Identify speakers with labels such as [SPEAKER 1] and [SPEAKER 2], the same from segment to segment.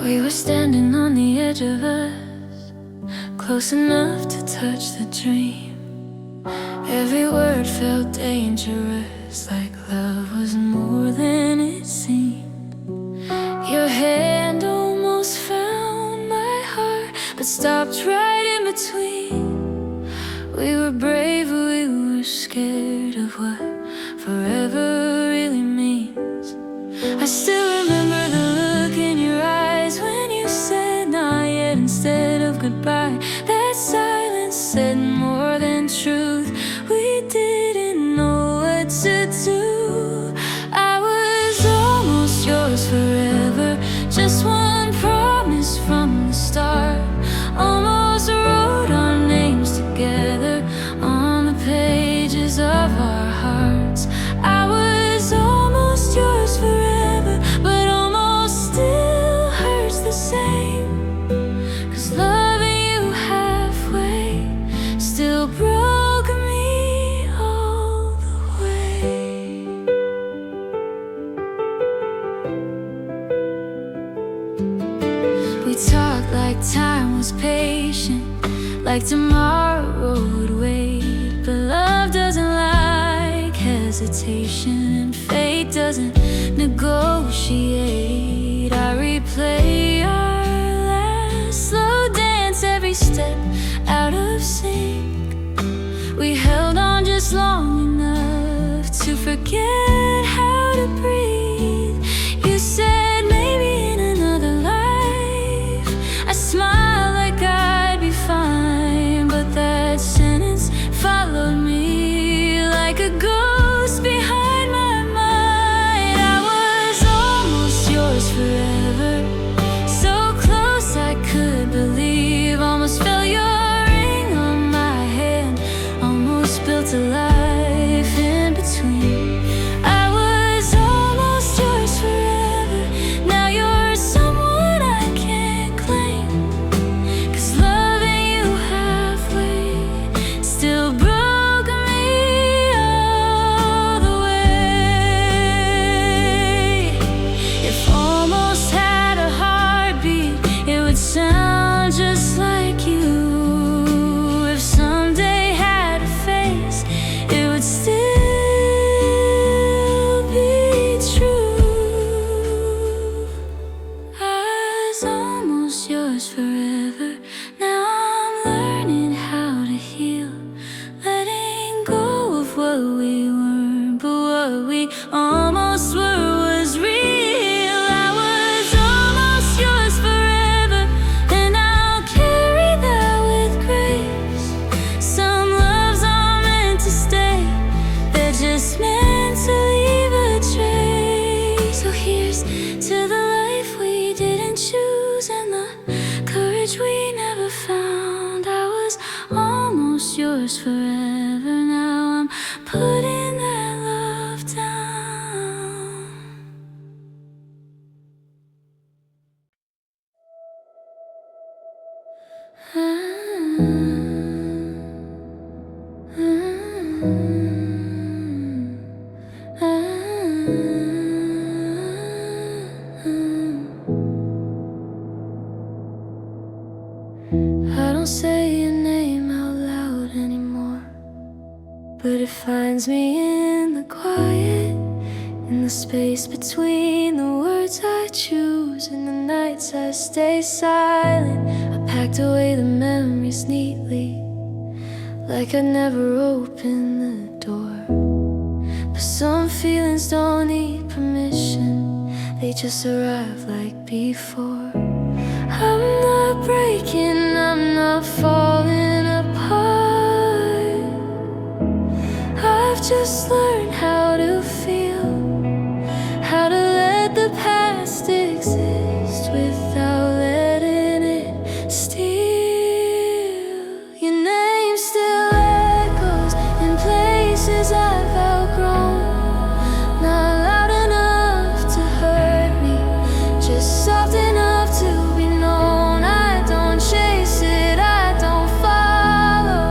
[SPEAKER 1] We were standing on the edge of us, close enough to touch the dream. Every word felt dangerous, like love was more than it seemed. Your hand almost found my heart, but stopped right in between. We were brave, but we were scared of what forever really means. I still remember the look in your eyes when you said not yet instead of goodbye. That silence said more than truth. We didn't know what to do. I was almost yours forever, just one promise from the start. Almost wrote our names together on the pages of our hearts. I was almost yours forever, but almost still hurts the same. 'Cause loving you halfway still broke me all the way. We talked like time was patient, like tomorrow would wait. But love doesn't like hesitation, and fate doesn't negotiate. I replay our last slow dance, every step out of sync. We held on just long enough to forget how to breathe. You said maybe in another life. I smiled like I'd be fine, but that sentence followed me like a ghost behind my mind. I was almost yours forever, so close I could believe. Almost felt your ring on my hand, almost built a life in between. I was almost yours forever, now you're someone I can't claim. 'Cause loving you halfway still broke me all the way. If almost had a heartbeat, it would sound just like you. If someday had a face, it would still be true. I was almost yours forever, now I'm learning how to heal. Letting go of what we weren't, but what we almost were was real. I was almost yours forever, and I'll carry that with grace. Some loves are meant to stay, they're just meant to leave a trace. So here's to the life we didn't choose, and the courage we never found. I was almost yours forever, now I'm putting that love down. I don't say your name out loud anymore, but it finds me in the quiet, in the space between the words I choose. In the nights I stay silent, I packed away the memories neatly, like I never opened the door. But some feelings don't need permission, they just arrive like before. I'm not breaking, I'm not falling apart. I've just learned how to feel, how to let the past exist without letting it steal. Your name still echoes in places I've outgrown, not loud enough to hurt me, just soft enough to be known. I don't chase it, I don't follow,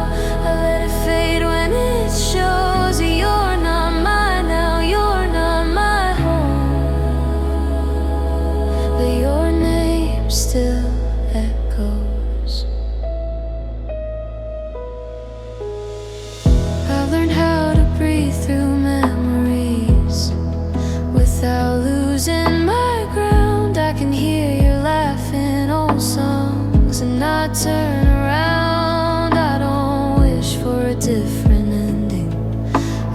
[SPEAKER 1] I let it fade when it shows. You're not mine I turn around, I don't wish for a different ending.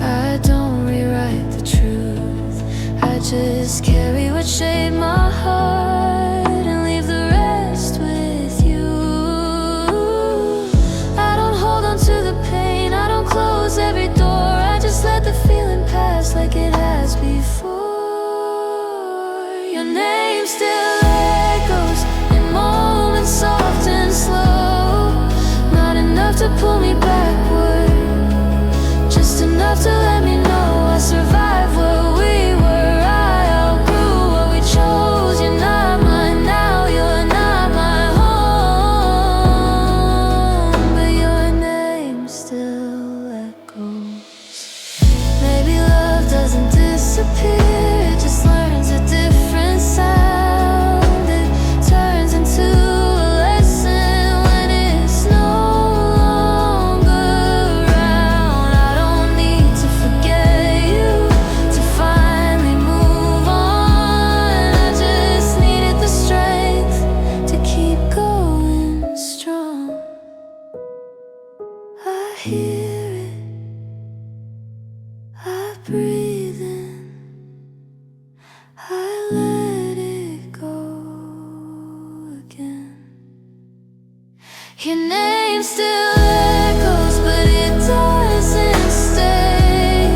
[SPEAKER 1] I don't rewrite the truth, I just carry what shaped my heart and leave the rest with you. I don't hold on to the pain, I don't close every door, I just let the feeling pass like it has before. Your name still echoes in moments soft and slow, not enough to pull me backward, just enough to let me know I survived what we were. I outgrew what we chose. You're not mine now, you're not my home, but your name still echoes. Maybe love doesn't disappear, it just learns a different sound. It turns into a lesson when it's no longer around. I don't need to forget you to finally move on, I just needed the strength to keep going strong. I hear it, I breathe in, I let it go again. Your name still echoes, but it doesn't stay.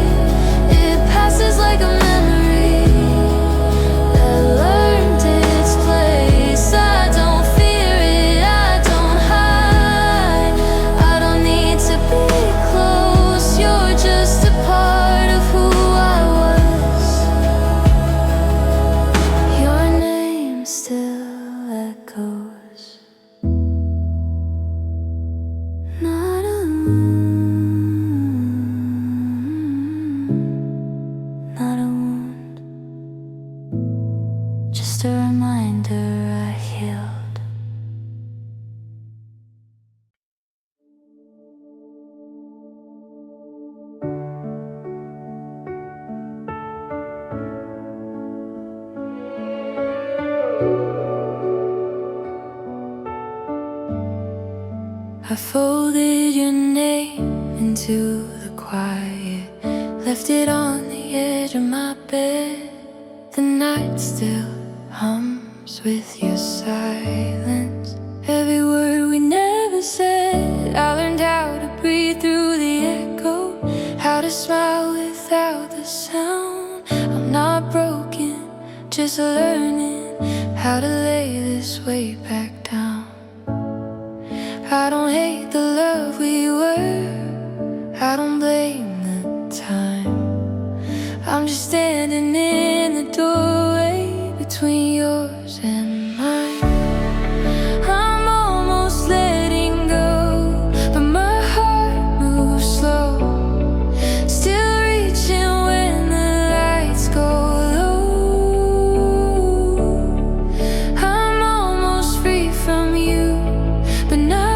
[SPEAKER 1] It passes like a memory that learned its place. I don't fear it, I don't hide, I don't need to be close. You're just a part of who I was. Your name still echoes. Not not a wound, just a reminder I healed. I folded your name into the quiet, left it on the edge of my bed. The night still hums with your silence, every word we never said. I learned how to breathe through the echo, how to smile without the sound. I'm not broken, just learning how to lay this weight back down. I don't hate the love we were, I don't blame the time. I'm just standing in the doorway between yours and mine. I'm almost letting go, but my heart moves slow, still reaching when the lights go low. I'm almost free from you, but not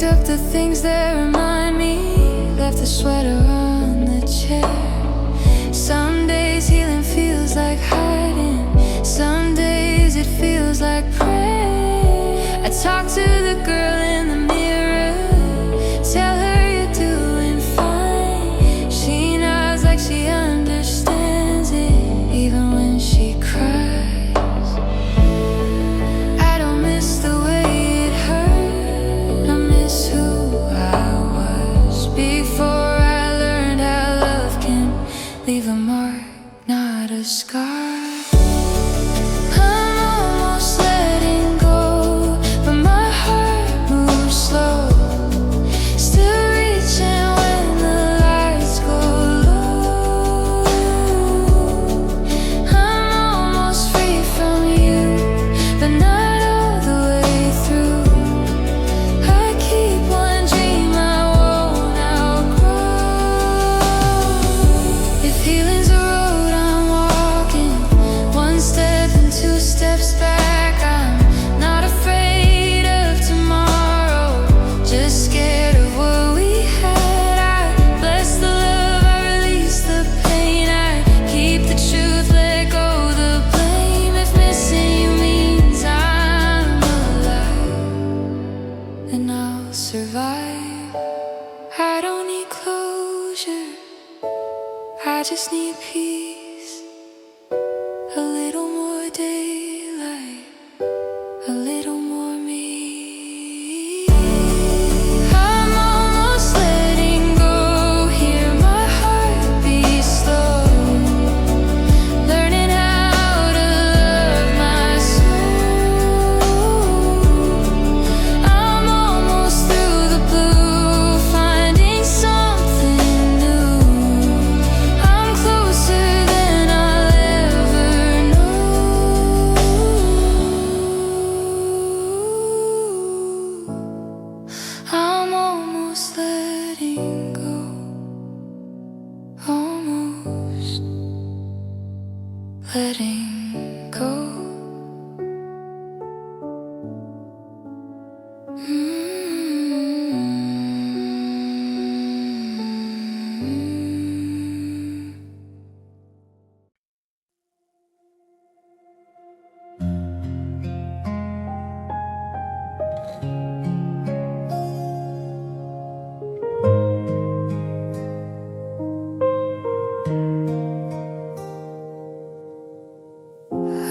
[SPEAKER 1] up the things that remind me, left the sweater on the chair. Some days healing feels like hiding, some days it feels like prayer. I talk to the girl in the mirror, tell her you're doing fine. She nods like she understands it, even when she cries. I don't miss the way it hurt, I miss who I was before I learned how love can leave a mark, not a scar. I'm almost letting go, but my heart moves I just need peace, a little more daylight, a little more me. I'm almost letting go, hear my heart beat slow, learning how to love my soul. I'm almost through the blue, finding something new. I'm closer than I'll ever know. I'm almost letting go, almost letting go.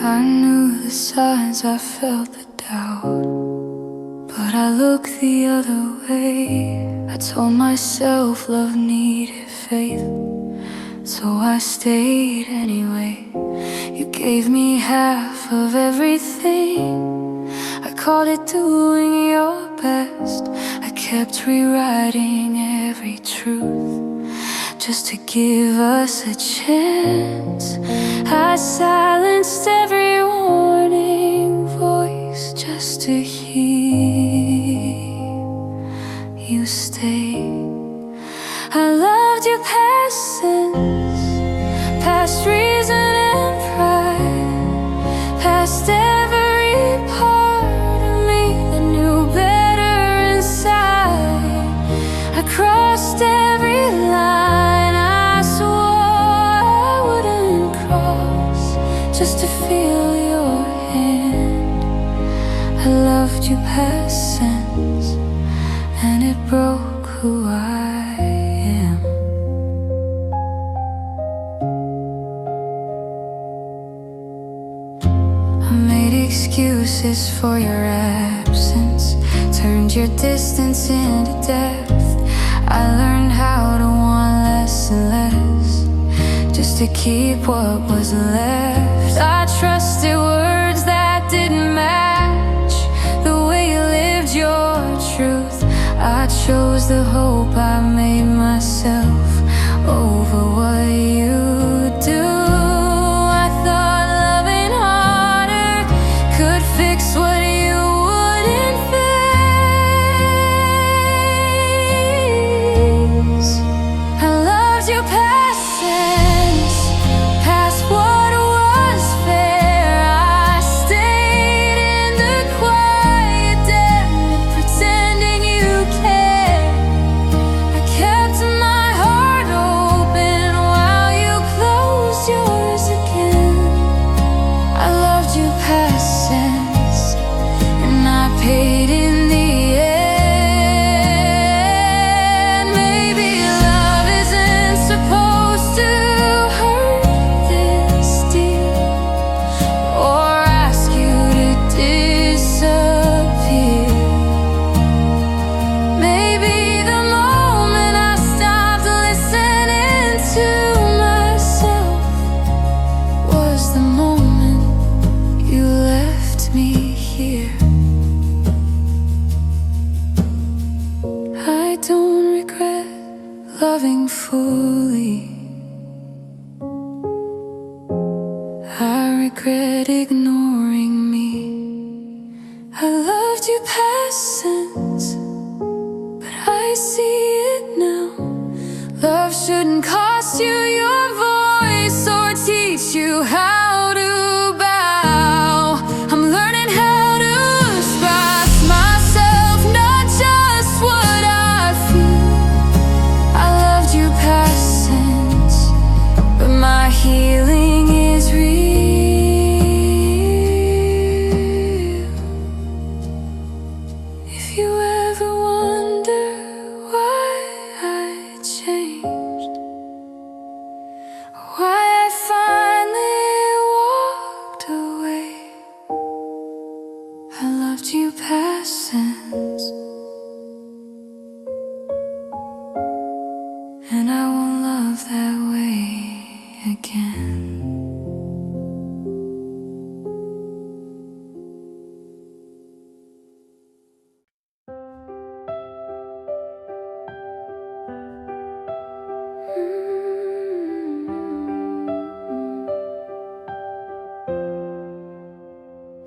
[SPEAKER 1] I knew the signs, I felt the doubt, but I looked the other way. I told myself love needed faith, so I stayed anyway. You gave me half of everything, I called it doing your best. I kept rewriting every truth just to give us a chance. I silenced every warning voice just to hear you stay. I loved your past sense, past reason and pride, past every part of me that knew better inside. I crossed every line I swore I wouldn't cross, just to feel your hand. I loved you past sense, and it broke who I am. I made excuses for your absence, turned your distance into depth. I learned how to want less and less, just to keep what was left. I trusted words that didn't match the way you lived your truth. I chose the hope I made myself over what you do. I thought loving harder could fix what you wouldn't face. I loved you past sense, past what was fair. I stayed in the quiet, damn it, pretending you cared. I kept my heart open while you closed yours again. I loved you past sense, and I paid in the end. Maybe love isn't supposed to hurt this deep, or ask you to disappear. Maybe the moment I stopped listening to myself was the moment you left me here. I don't regret loving fully, I regret ignoring me. I loved you past sense, but I see it now. Love shouldn't cost you your voice or teach you how to bow. I'm learning how to trust myself, not just what I feel. I loved you past sense, but my healing is real. If essence, and I won't love that way again.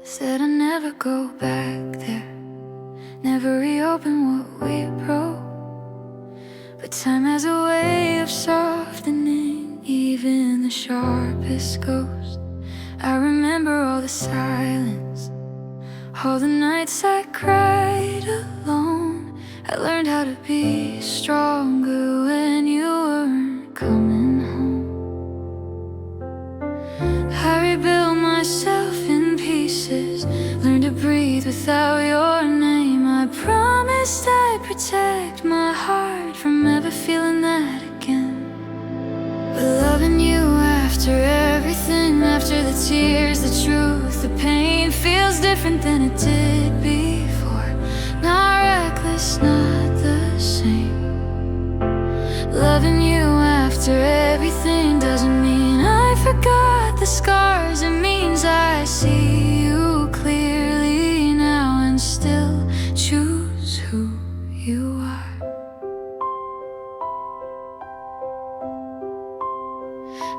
[SPEAKER 1] Said I'd never go back there, never reopen what we broke. But time has a way of softening even the sharpest ghost. I remember all the silence, all the nights I cried alone. I learned how to be stronger when you weren't coming home. I rebuilt myself in pieces, learned to breathe without your name. I promised I'd protect my heart from ever feeling that again. But loving you after everything, after the tears, the truth, the pain, feels different than it did before. Not reckless, not the same. Loving you after everything doesn't mean I forgot the scars. It means I see you clearly now and still choose who you are.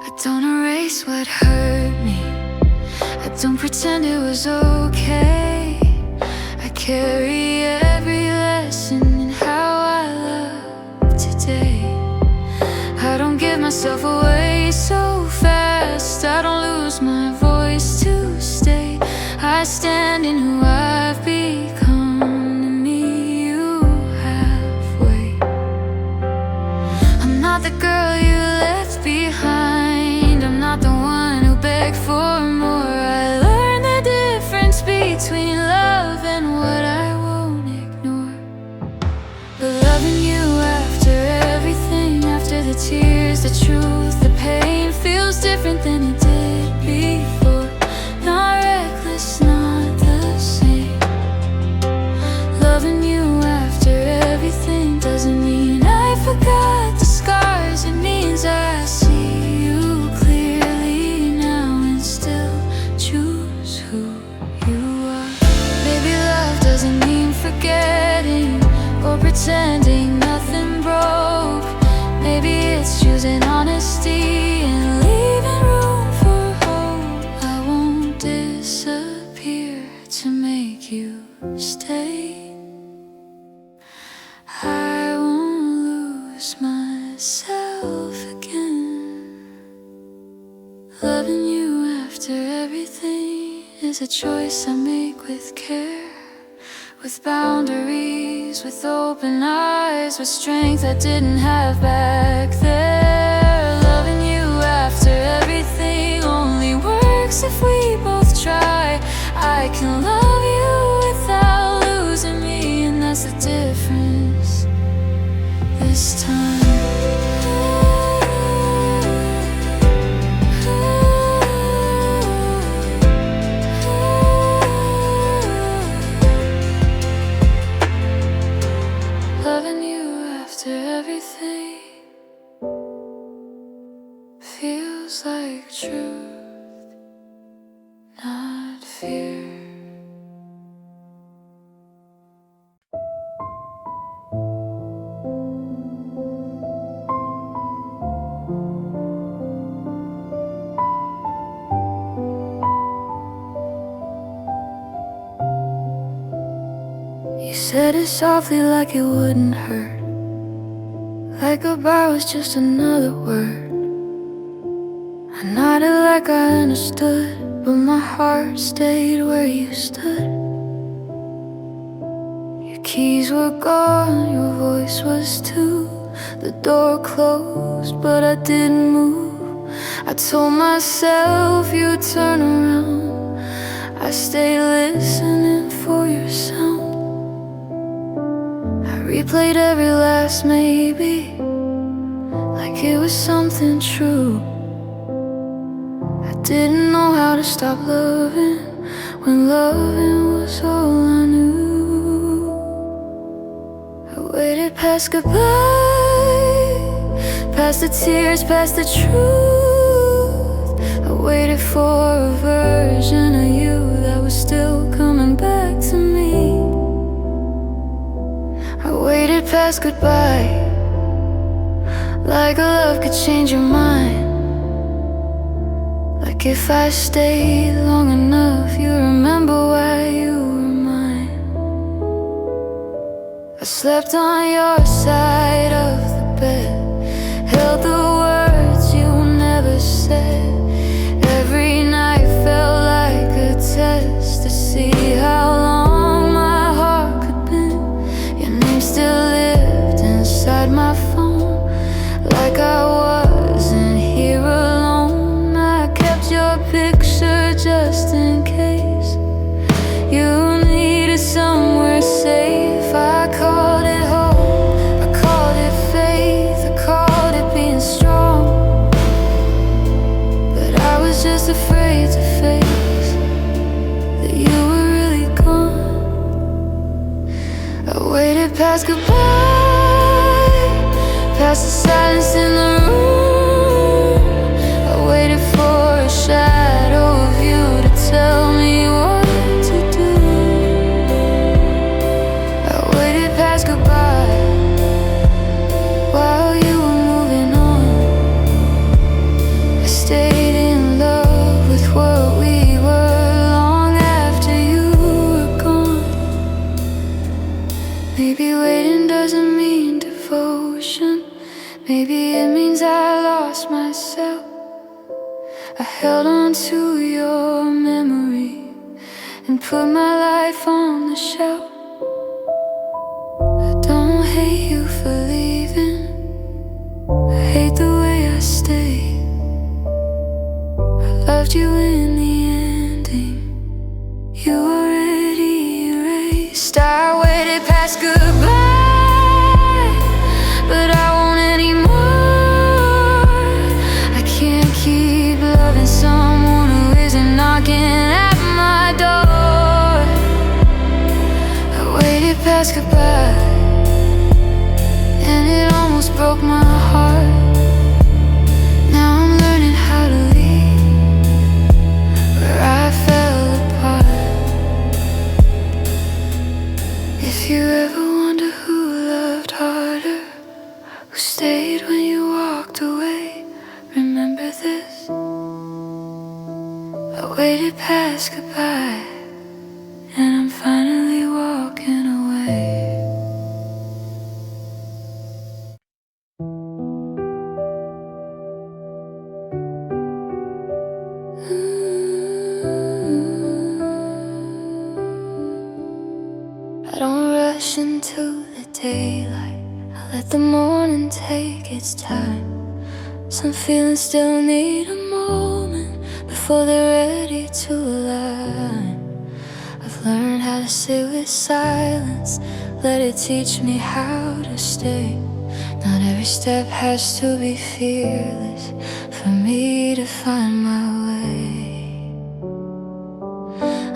[SPEAKER 1] I don't erase what hurt me, I don't pretend it was okay. I carry every lesson in how I love today. I don't give myself away so fast, I don't lose my voice to stay. I stand in who I've become, and meet you halfway. I'm not the girl you left behind, I'm not the one who begged for more. I learned the difference between love and what I won't ignore. But loving you after everything, after the tears, the truth, the pain, feels different than it did before. Not reckless, not the same. Loving you after everything doesn't mean I forgot the scars. It means I see you clearly now and still choose who you are. Maybe love doesn't mean forgetting or pretending nothing broke. Maybe it's choosing honesty and leaving room for hope. I won't disappear to make you stay. I won't lose myself again. Loving you after everything is a choice I make with care, with boundaries, with open eyes, with strength I didn't have back there. Loving you after everything only works if we both try. I can love you without losing me, and that's the difference this time. Loving you after everything feels like truth, not fear. You said it softly like it wouldn't hurt, like goodbye was just another word. I nodded like I understood, but my heart stayed where you stood. Your keys were gone, your voice was too. The door closed, but I didn't move. I told myself you'd turn around. I stayed listening for your sound. I replayed every last maybe, like it was something true. I didn't know how to stop loving when loving was all I knew. waited past goodbye, past the tears, past the truth. I waited for a version of you that was still coming back to me. I waited past goodbye, like a love could change your mind. Like if I stayed long enough, you remember why you were mine. I slept on your side of the bed, held the words you never said. Every night felt like a test to see how long my heart could bend. Your name still lived inside my phone, like I wasn't here alone. I kept your picture just in case you needed somewhere safe. I called it hope, I called it faith, I called it being strong. But I was just afraid to face that you were really gone. I waited past goodbye, past the silence in the room. I waited for a shadow of you to tell me what to do. I waited past goodbye while you were moving on. I stayed in love with what we were long after you were gone. Maybe waiting doesn't mean devotion. Maybe it means I lost myself. I held on to your memory and put my life on the shelf. I don't hate you for leaving, I hate the way I stayed. I loved you in the ending, you already erased. I waited past goodbye, but I won't anymore. I can't keep loving someone who isn't knocking at my door. I waited past goodbye, and it almost broke my heart. Now I'm learning how to leave where I fell apart. If you ever wonder who loved harder, who stayed when you walked away, remember this: I waited past goodbye, and I'm finally walking away. I don't rush into the daylight, I let the morning take its time. Some feelings still need a moment before they're ready to align. I've learned how to sit with silence, let it teach me how to stay. Not every step has to be fearless for me to find my way.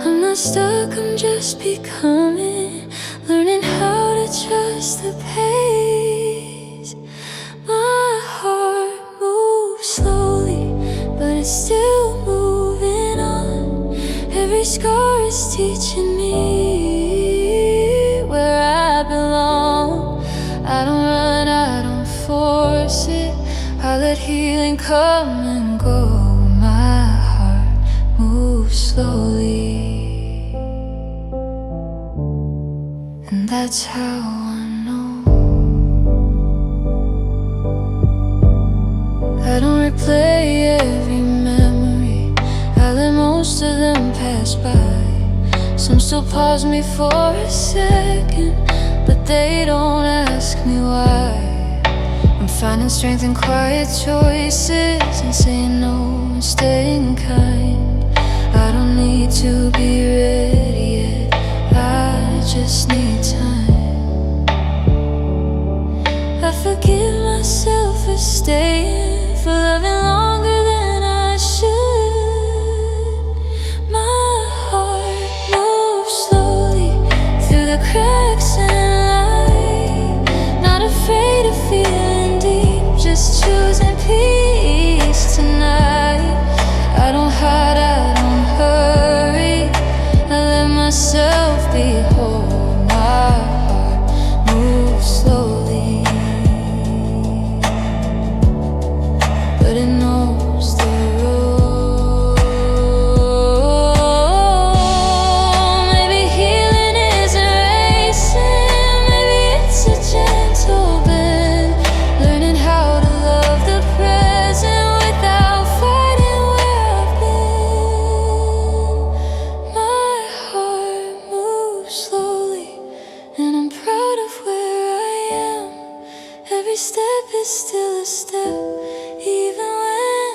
[SPEAKER 1] I'm not stuck, I'm just becoming, learning how to trust the pace. My heart moves slowly, but it's still moving on. Every scar is teaching me where I belong. I don't run, I don't force it, I let healing come and go. My heart moves slowly, and that's how I know. I don't replay every memory, I let most of them pass by. Some still pause me for a second, but they don't ask me why. I'm finding strength in quiet choices, and saying no and staying kind. I don't need to be ready yet, I just need time. I forgive myself for staying, for loving longer than I should. My heart moves slowly through the cracks in life. Not feeling deep, just choosing peace tonight. I don't hide, I don't hurry, I let myself be whole. My heart moves slowly, but it knows the road. Maybe healing isn't racing, maybe it's a gentle bend, learning how to love the present without fighting where I've been. My heart moves slowly, and I'm proud of where I am. Every step is still a step, even when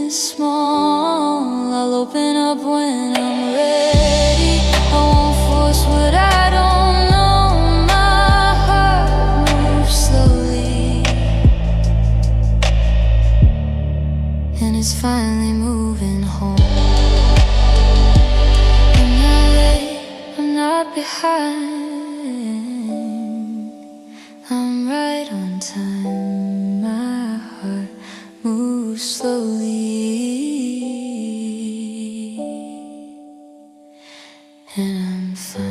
[SPEAKER 1] it's small. I'll open up when I'm ready, I won't force what I don't know. My heart moves slowly, and it's finally moving home. I'm not late, I'm not behind, I'm right on time. My heart moves slowly, and I'm fine.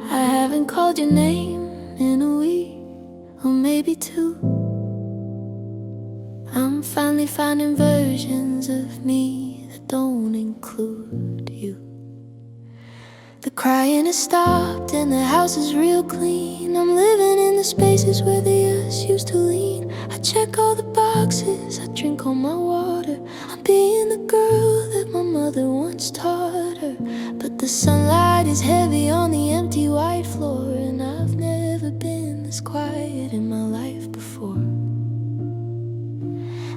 [SPEAKER 1] I haven't called your name in a week, or maybe two. I'm finally finding versions of me that don't include you. The crying has stopped and the house is real clean. I'm living in the spaces where the us used to lean. I check all the boxes, I drink all my water. I'm being the girl that my mother once taught her. But the sunlight is heavy on the empty white floor, and I've never been this quiet in my life before.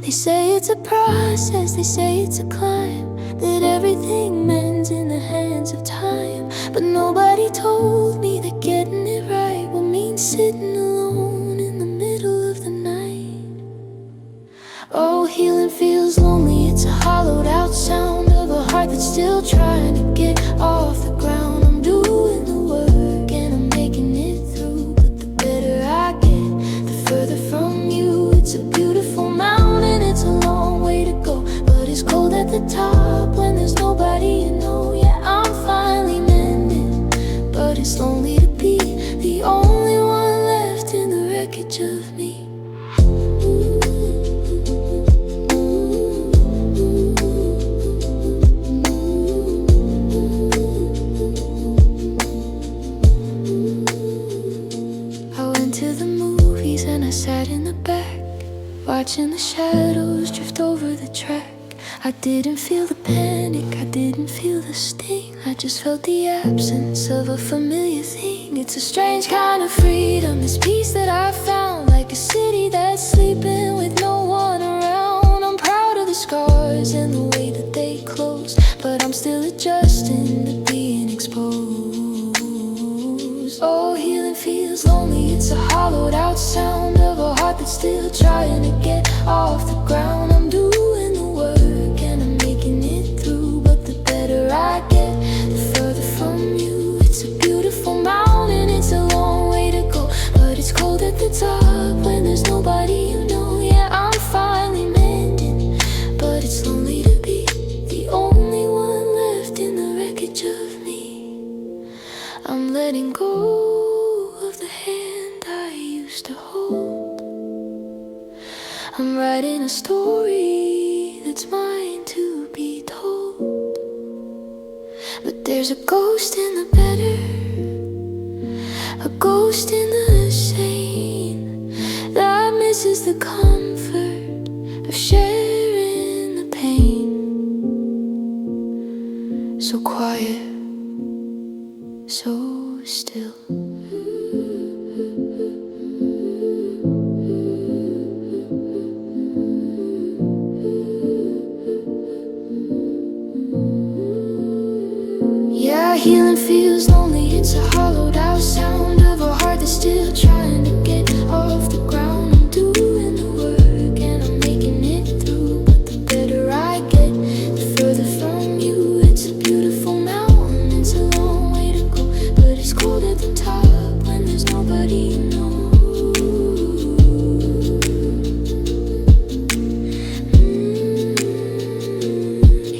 [SPEAKER 1] They say it's a process, they say it's a climb, that everything mends in the hands of time. But nobody told me that getting it right would mean sitting alone in the middle of the night. Oh, healing feels lonely, it's a hollowed out sound of a heart that's still trying to get off the ground. I'm doing the work and I'm making it through, but the better I get, the further from you. It's a beautiful mountain, it's a long way to go, but it's cold at the top when there's nobody you know. Yeah, I'm finally mending, but it's lonely to be the only one left in the wreckage of me. I went to the movies and I sat in the back, watching the shadows drift over the track. I didn't feel the panic, I didn't feel the sting, I just felt the absence of a familiar thing. It's a strange kind of freedom, this peace that I found, like a city that's sleeping with no one around. I'm proud of the scars and the way that they close, but I'm still adjusting to being exposed. Oh, healing feels lonely, it's a hollowed out sound of a heart that's still trying to get off the ground. I'm doing the work and I'm making it through, but the better I get, the further from you. It's a beautiful mountain, it's a long way to go, but it's cold at the top when there's nobody you know. Yeah, I'm finally mending, but it's lonely to be the only one left in the wreckage of me. I'm letting go of the hand I used to hold. I'm writing a story that's mine to be told, but there's a ghost in the better, a ghost in the sane, that misses the comfort of sharing the pain. So quiet, so still. Yeah, our healing feels lonely. It's a hollowed out sound of a heart that's still trying to get off the ground. I'm doing the work and I'm making it through, but the better I get, the further from you. It's a beautiful mountain, it's a long way to go, but it's cold at the top when there's nobody you know.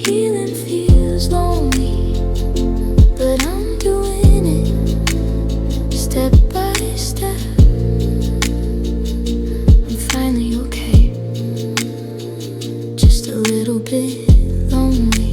[SPEAKER 1] Healing feels lonely, but I'm doing it step by step. I'm finally okay, just a little bit lonely.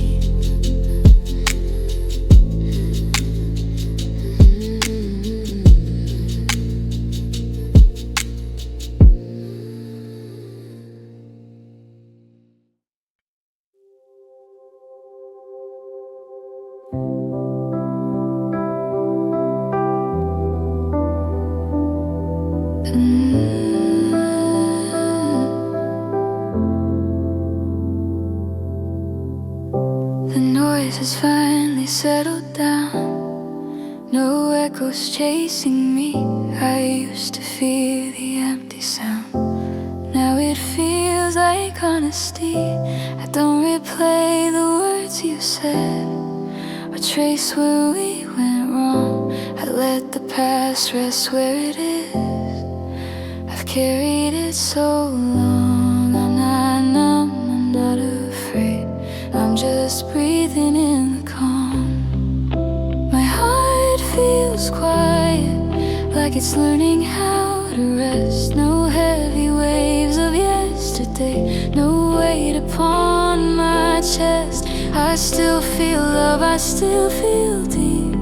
[SPEAKER 1] The noise has finally settled down. No echoes chasing me. I used to fear the empty sound. Now it feels like honesty. I don't replay the words you said or trace where we went wrong. I let the past rest where it is. I've carried it so long. I'm not numb, I'm not afraid. I'm just breathing in the calm. My heart feels quiet, like it's learning how to rest. No heavy waves of yesterday, no weight upon my chest. I still feel love, I still feel deep,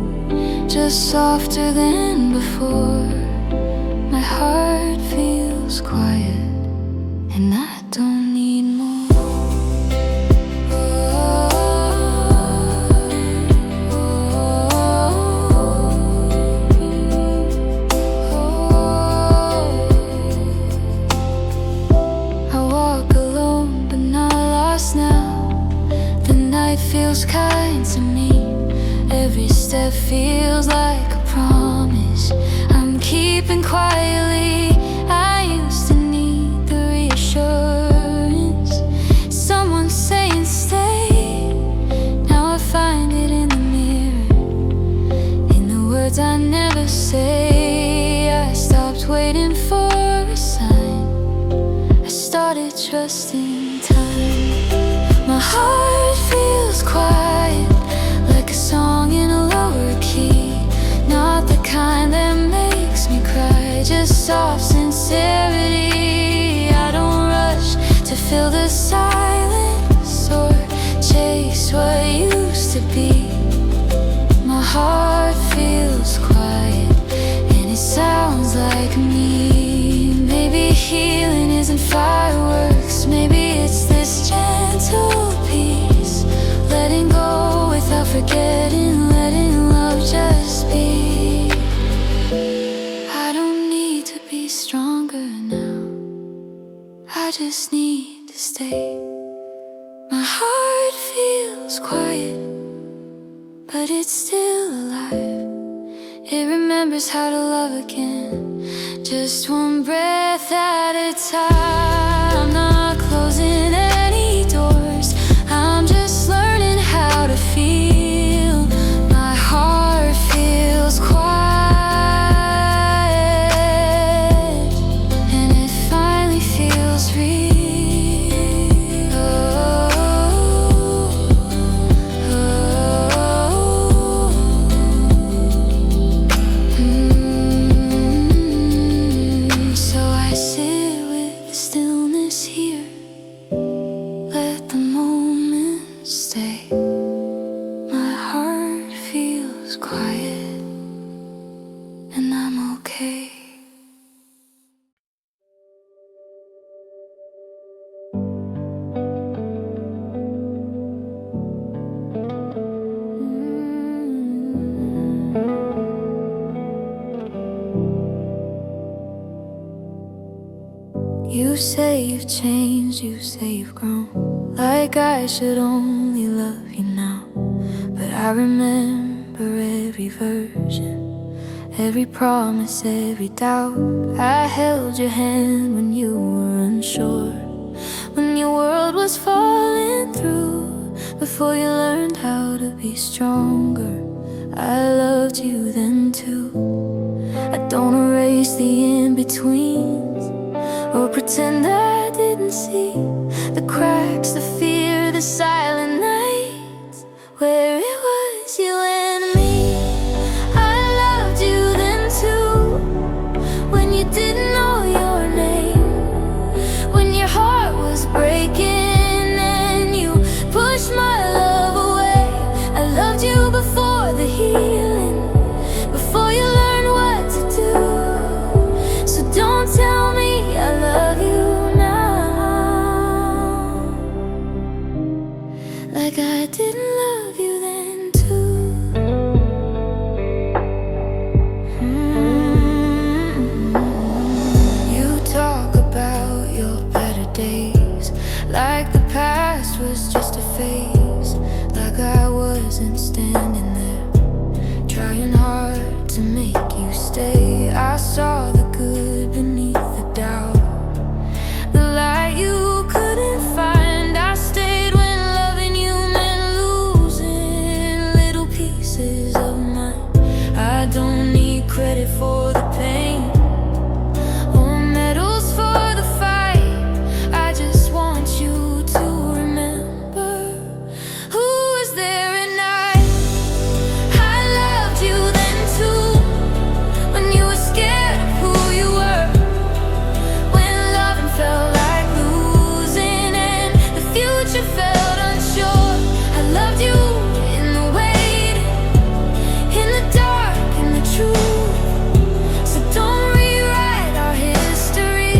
[SPEAKER 1] just softer than before. My heart feels quiet, and I don't need more. Feels kind to me. Every step feels like a promise I'm keeping quietly. I used to need the reassurance, someone saying stay. Now I find it in the mirror, in the words I never say. I stopped waiting for a sign, I started trusting time. My heart feels quiet, like a song in a lower key. Not the kind that makes me cry, just soft sincerity. I don't rush to fill the silence or chase what used to be. My heart feels quiet, and it sounds like me. Maybe healing isn't fireworks, maybe it's this gentle peace, letting go without forgetting, letting love just be. I don't need to be stronger now, I just need to stay. My heart feels quiet, but it's still alive. It remembers how to love again, just one breath at a time. Not closing any doors, I'm just learning how to feel. My heart feels quiet, and it finally feels real. So I sit with the stillness here, let the moment stay. My heart feels quiet, and I'm okay. You say you've changed, you say you've grown, like I should only love you now. But I remember remember every version, every promise, every doubt. I held your hand when you were unsure, when your world was falling through. Before you learned how to be stronger, I loved you then too. I don't erase the in-betweens or pretend I didn't see the cracks, the fear, the silent nights where it was you and me. I loved you then too, when you didn't know your name, when your heart was breaking and you pushed my love away. I loved you before the healing, before you learned what to do. So don't tell me I love you now, like I didn't love you then too. You talk about your better days, like the past was just a phase, like I wasn't standing there, trying hard to make you stay. I saw the good beneath the doubt, the light you couldn't find. I stayed when loving you meant losing little pieces of mine. I don't need credit for the pain or medals for the fight. I just want you to remember who was there at night. I loved you then too, when you were scared of who you were, when loving felt like losing and the future felt unsure. I loved you in the wait, in the dark, in the truth. So don't rewrite our history.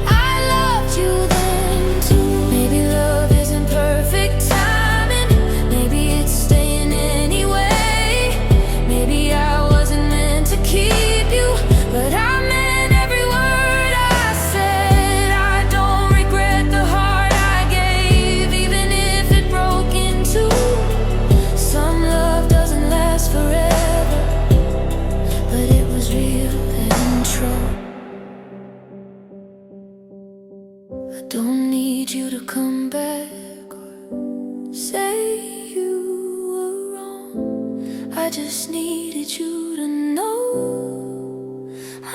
[SPEAKER 1] I loved you then too. Maybe love isn't perfect timing, maybe it's staying anyway. Maybe I wasn't meant to keep you, but I meant every word I said. I don't regret the heart I gave, even if it broke in two. Some love doesn't last forever, but it was real and true. I don't need you to come back or say you were wrong. I just needed you to know I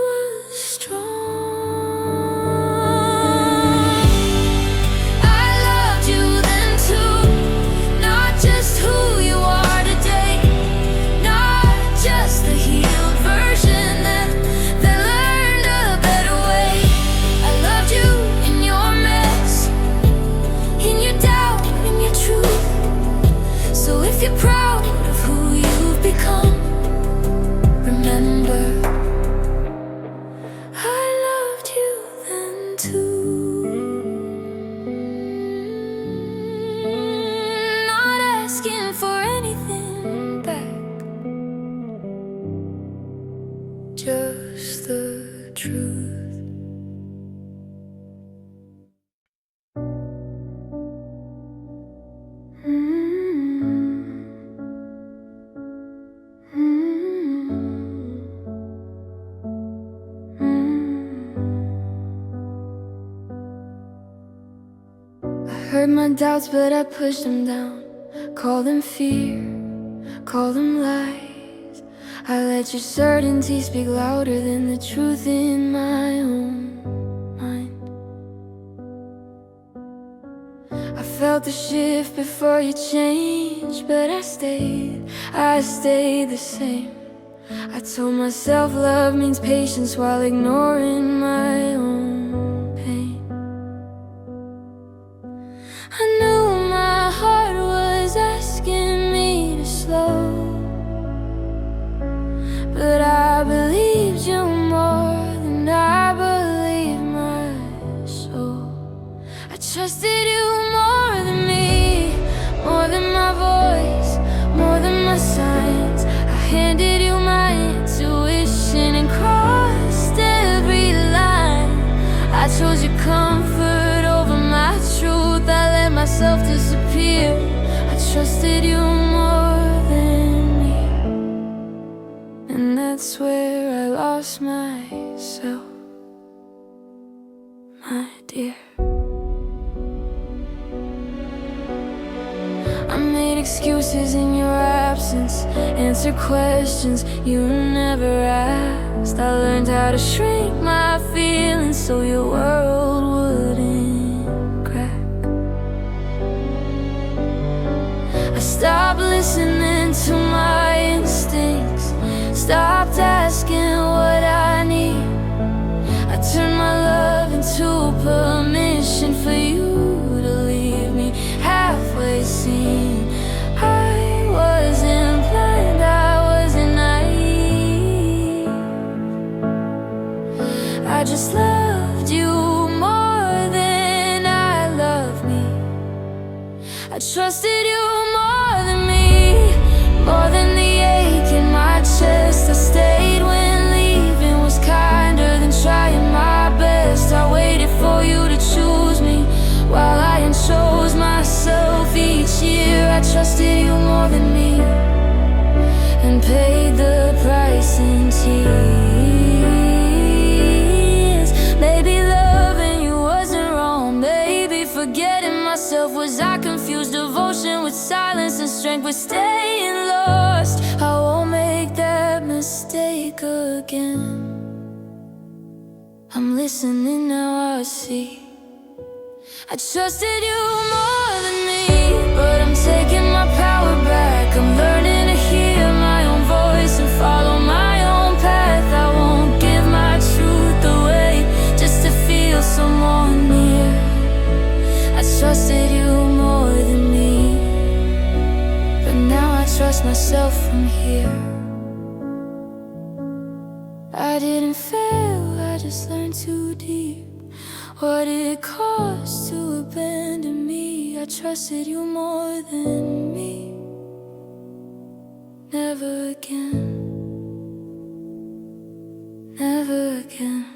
[SPEAKER 1] was strong. I loved you then too, not just who you are today, not just the healed version that learned a better way. I loved you in your mess, in your doubt, in your truth. So if you're proud of who you've become, remember I loved you then too. Not asking for anything back, just the truth. I heard my doubts, but I pushed them down. Call them fear, call them lies. I let your certainty speak louder than the truth in my own mind. I felt the shift before you changed, but I stayed the same. I told myself love means patience while ignoring my own pain. I knew my heart was asking me to slow, but I believed you more than I believed my soul. I trusted you more than me, more than my voice, more than my signs. I handed you my intuition and crossed every line. I chose your comfort over my truth. I let myself disappear. I trusted you more than that's where I lost myself, my dear. I made excuses in your absence, answered questions you never asked. I learned how to shrink my feelings so your world wouldn't crack. I stopped listening to my instincts, stopped asking what I need. I turned my love into a permission for you to leave me halfway seen. I wasn't blind, I wasn't naive. I just loved you more than I loved me. I trusted you more than me, more than the ache in my chest. I stayed when leaving was kinder than trying my best. I waited for you to choose me while I chose myself each year. I trusted you more than me and paid the price in tears. Maybe loving you wasn't wrong, maybe forgetting myself. Was I confused? Devotion with silence and strength with staying lost. I won't make that mistake again. I'm listening now, I see I trusted you more than me, but I'm taking my power back. I'm learning to hear my own voice and follow my own path. I won't give my truth away just to feel someone near. I trusted you more than me, but now I trust myself from here. I didn't fail, I just learned too deep what it cost to abandon me. I trusted you more than me. Never again, never again.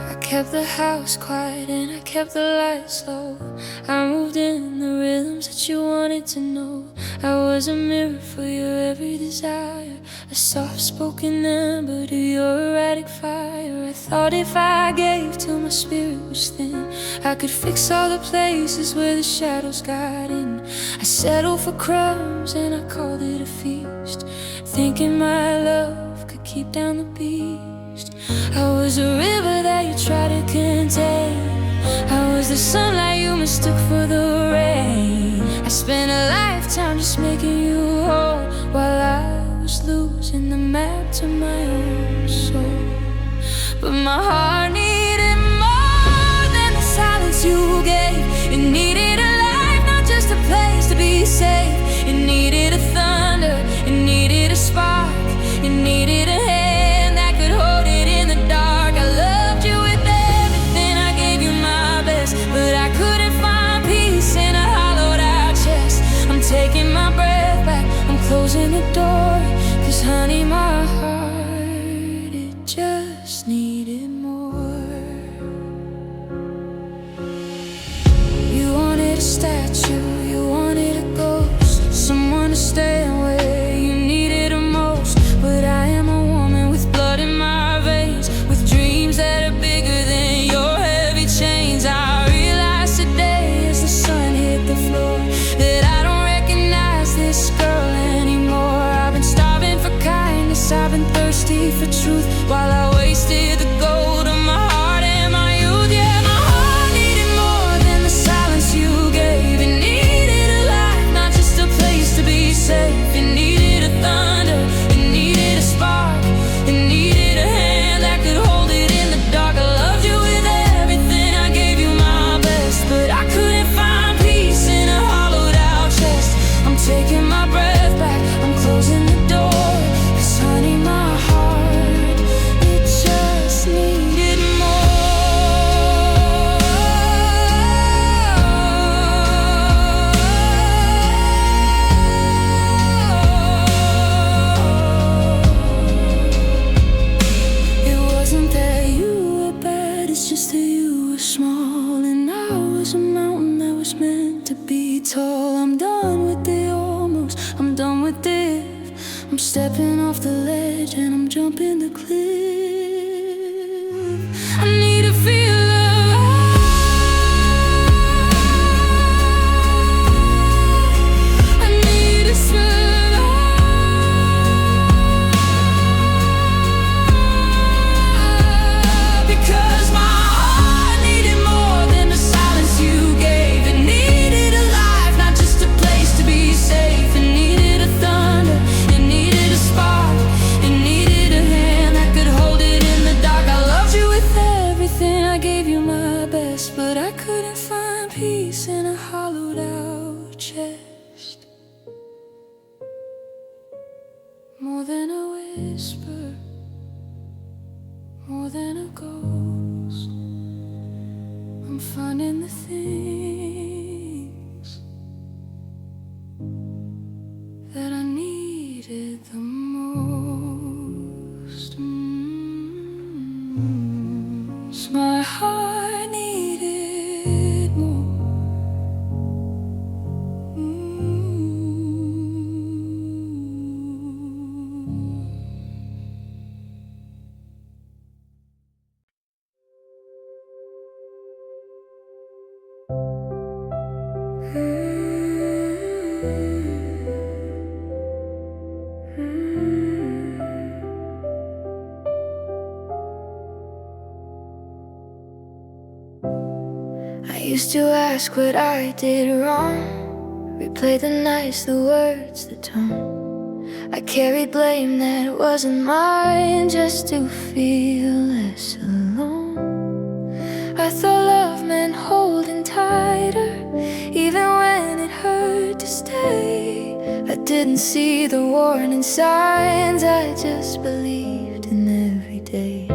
[SPEAKER 1] I kept the house quiet and I kept the lights low. I moved in the rhythms that you wanted to know. I was a mirror for your every desire, a soft-spoken ember to your erratic fire. I thought if I gave till my spirit was thin, I could fix all the places where the shadows got in. I settled for crumbs and I called it a feast, thinking my love could keep down the beast. I was a river that you tried to contain. I was the sunlight you mistook for the rain. I spent a lifetime just making you whole, while I was losing the map to my own soul. But my heart needed more than the silence you gave. It needed a life, not just a place to be safe. It needed a thunder, it needed a spark, it needed a hand that could hold it in the dark. I loved you with everything, I gave you my best, but I couldn't find peace in a hollowed out chest. I'm taking my breath back, I'm closing the door, 'cause honey, my heart, it just needed more. You wanted a statue, you wanted a ghost, someone to stand where you needed her most. But I am a woman with blood in my veins, with dreams that are bigger than your heavy chains. I realized today as the sun hit the floor that I don't recognize this girl anymore. I've been starving for kindness, I've been thirsty for truth, while I wasted the gold of my heart and my youth. Yeah, my heart needed more than the silence you gave. It needed a life, not just a place to be safe. It needed a thunder, it needed a spark, it needed a hand that could hold it in the dark. I loved you with everything, I gave you my best, but I couldn't find peace in a hollowed out chest. I'm taking my breath back, I'm closing the door, 'cause honey, my heart, it was meant to be tall. I'm done with the almost, I'm done with if. I'm stepping off the ledge and I'm jumping the cliff. I need to feel alive. I need to survive. Because my heart needed more than the silence you gave. It needed a life, not just a place to be safe. It needed a thunder, it needed a spark, it needed a hand that could hold it in the dark. I loved you with everything, I gave you my best, but I couldn't find peace in a hollowed out chest. More than a whisper, more than a ghost, I'm finding the things that I needed the most. So my heart needed more. I used to ask what I did wrong, replay the nights, the words, the tone. I carried blame that wasn't mine just to feel less alone. I thought love meant holding tighter, even when it hurt to stay. I didn't see the warning signs, I just believed in every day.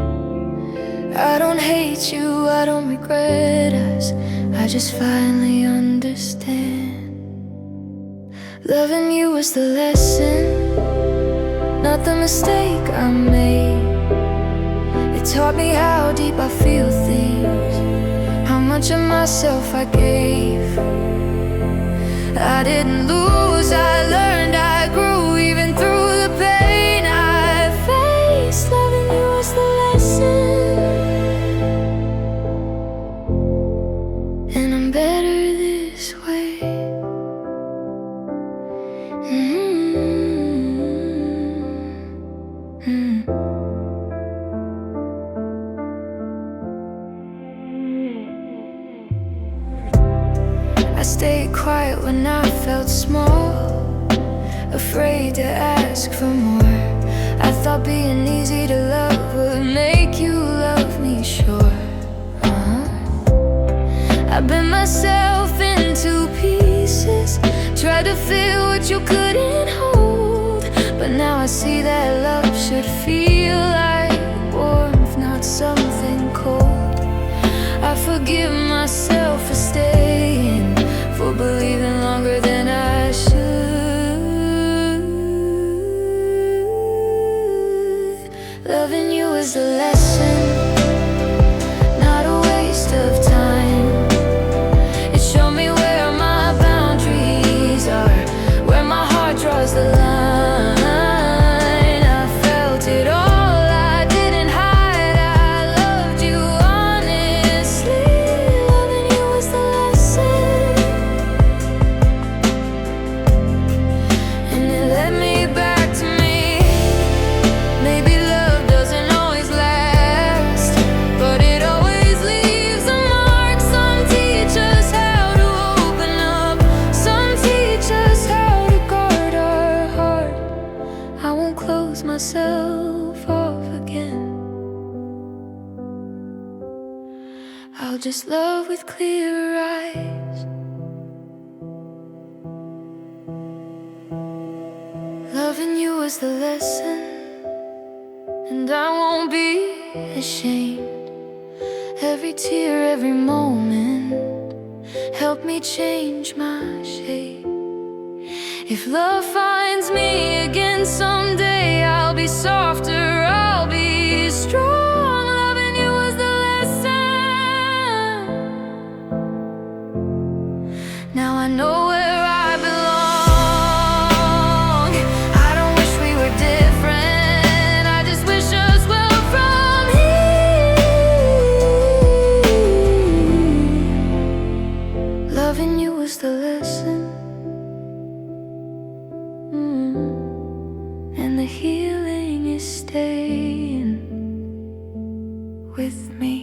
[SPEAKER 1] I don't hate you, I don't regret us, I just finally understand. Loving you was the lesson, not the mistake I made. It taught me how deep I feel things, how much of myself I gave. I didn't lose, I learned, I grew, even through the pain I faced. Loving you was the lesson, and I'm better this way. I stayed quiet when I felt small, afraid to ask for more. I thought being easy to love would make you love me, sure. I bent myself into pieces, tried to feel what you couldn't hold. But now I see that love should feel like warmth, not something cold. I forgive myself for staying, for believing longer than I should. Loving you is a lesson, not a waste of time. It showed me where my boundaries are, where my heart draws the line. I felt it all, I didn't hide, I loved you honestly. Loving you was the lesson, and it led me back to me. Maybe love doesn't always last, but it always leaves a mark. Some teach us how to open up, some teach us how to guard our heart. I won't close myself off again, I'll just love with clear eyes. Loving you was the lesson, and I won't be ashamed. Every tear, every moment helped me change my shape. If love finds me again someday, I'll be softer, I'll be strong. Loving you was the lesson, I know where I belong. I don't wish we were different, I just wish us well from here. Loving you was the lesson, and the healing is staying with me.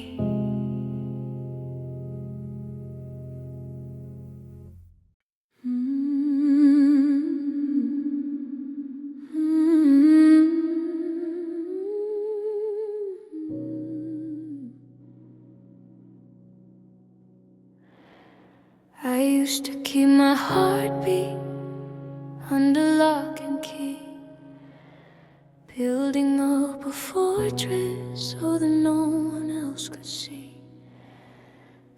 [SPEAKER 1] I used to keep my heartbeat under lock and key, building up a fortress so that no one else could see.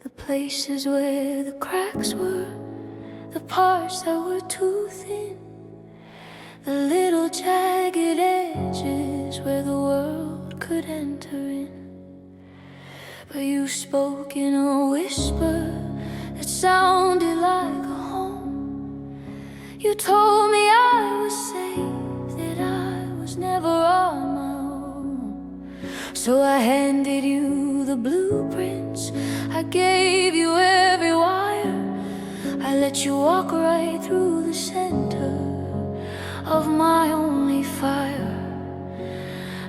[SPEAKER 1] The places where the cracks were, the parts that were too thin, the little jagged edges where the world could enter in. But you spoke in a whisper that sounded like a home. You told me I was safe, that I was never on my own. So I handed you the blueprints, I gave you every wire, I let you walk right through the center of my only fire.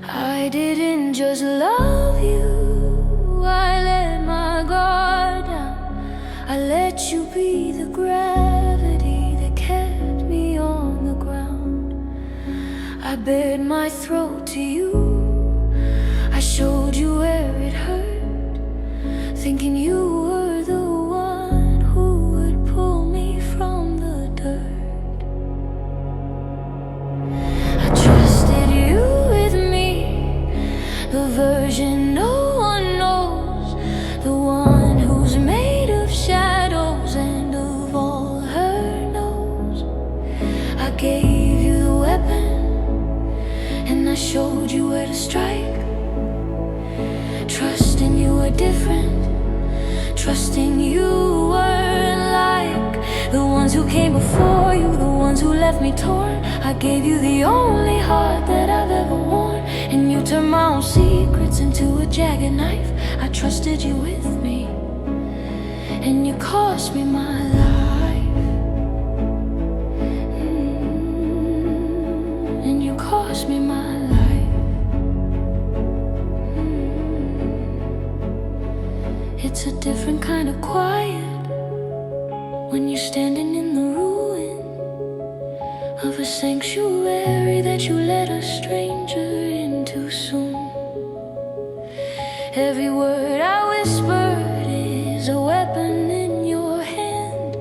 [SPEAKER 1] I didn't just love you, I let my guard down. I let you be the gravity that kept me on the ground. I bared my throat to you, I showed you where it hurt, thinking you were the one who would pull me from the dirt. I trusted you with me, the version no one knows, the one who's made of shadows and of all her knows. I gave you the weapon, and I showed you where to strike. Trusting you were different, trusting you weren't like the ones who came before you, the ones who left me torn. I gave you the only heart that I've ever worn, and you turned my own secrets into a jagged knife. I trusted you with me, and you cost me my life. And you cost me my life. It's a different kind of quiet when you're standing in the ruin of a sanctuary that you let a stranger in too soon. Every word I whispered is a weapon in your hand.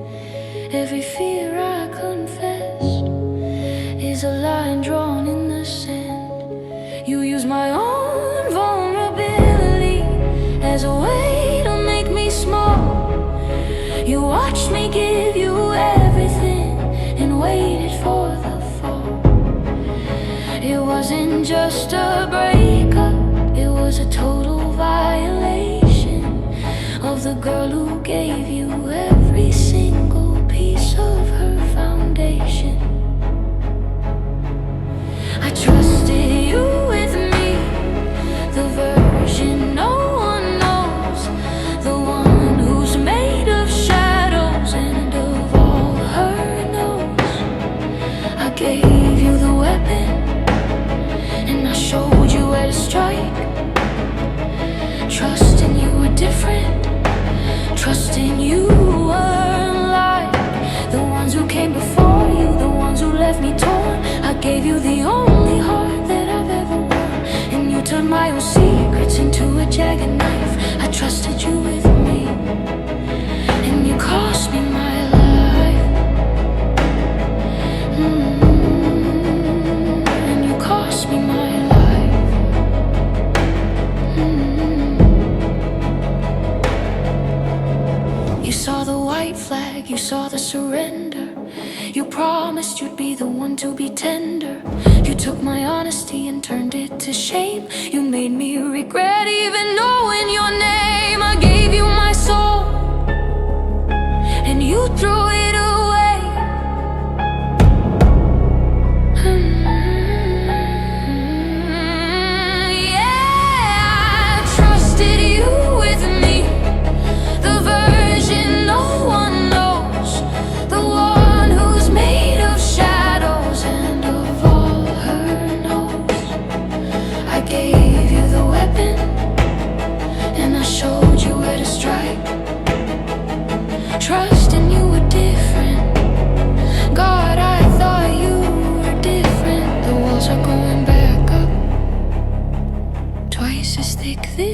[SPEAKER 1] Every fear I confessed is a line drawn in the sand. You use my own vulnerability as a way to make me small. You watched me give you everything and waited for the fall. It wasn't just a breakup, it was a total violation of the girl who gave you every single piece of her foundation. I trusted you with me, the version no one knows, the one who's made of shadows and of all her knows. I gave you the weapon, and I showed you where to strike. Trusting you were different, trusting you weren't like the ones who came before you, the ones who left me torn. I gave you the only heart that I've ever worn, and you turned my own secrets into a jagged knife. I trusted you with me, and you cost me my life. And you cost me my life. You saw the white flag, you saw the surrender. You promised you'd be the one to be tender. You took my honesty and turned it to shame. You made me regret even knowing your name. I gave you my soul, and you threw it away.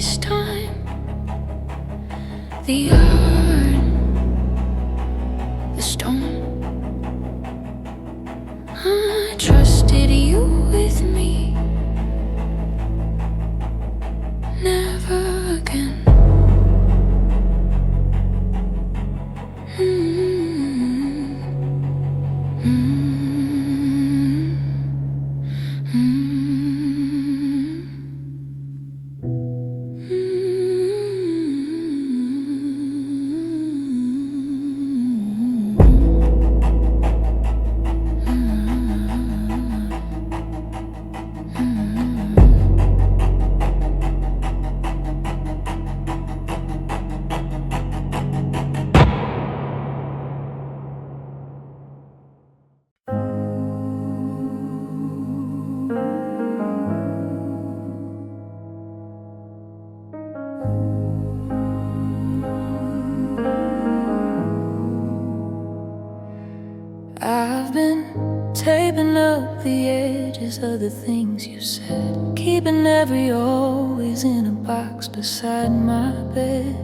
[SPEAKER 1] this time. The urn, the storm. I trusted you with me. Never again. I've been taping up the edges of the things you said, keeping every always in a box beside my bed.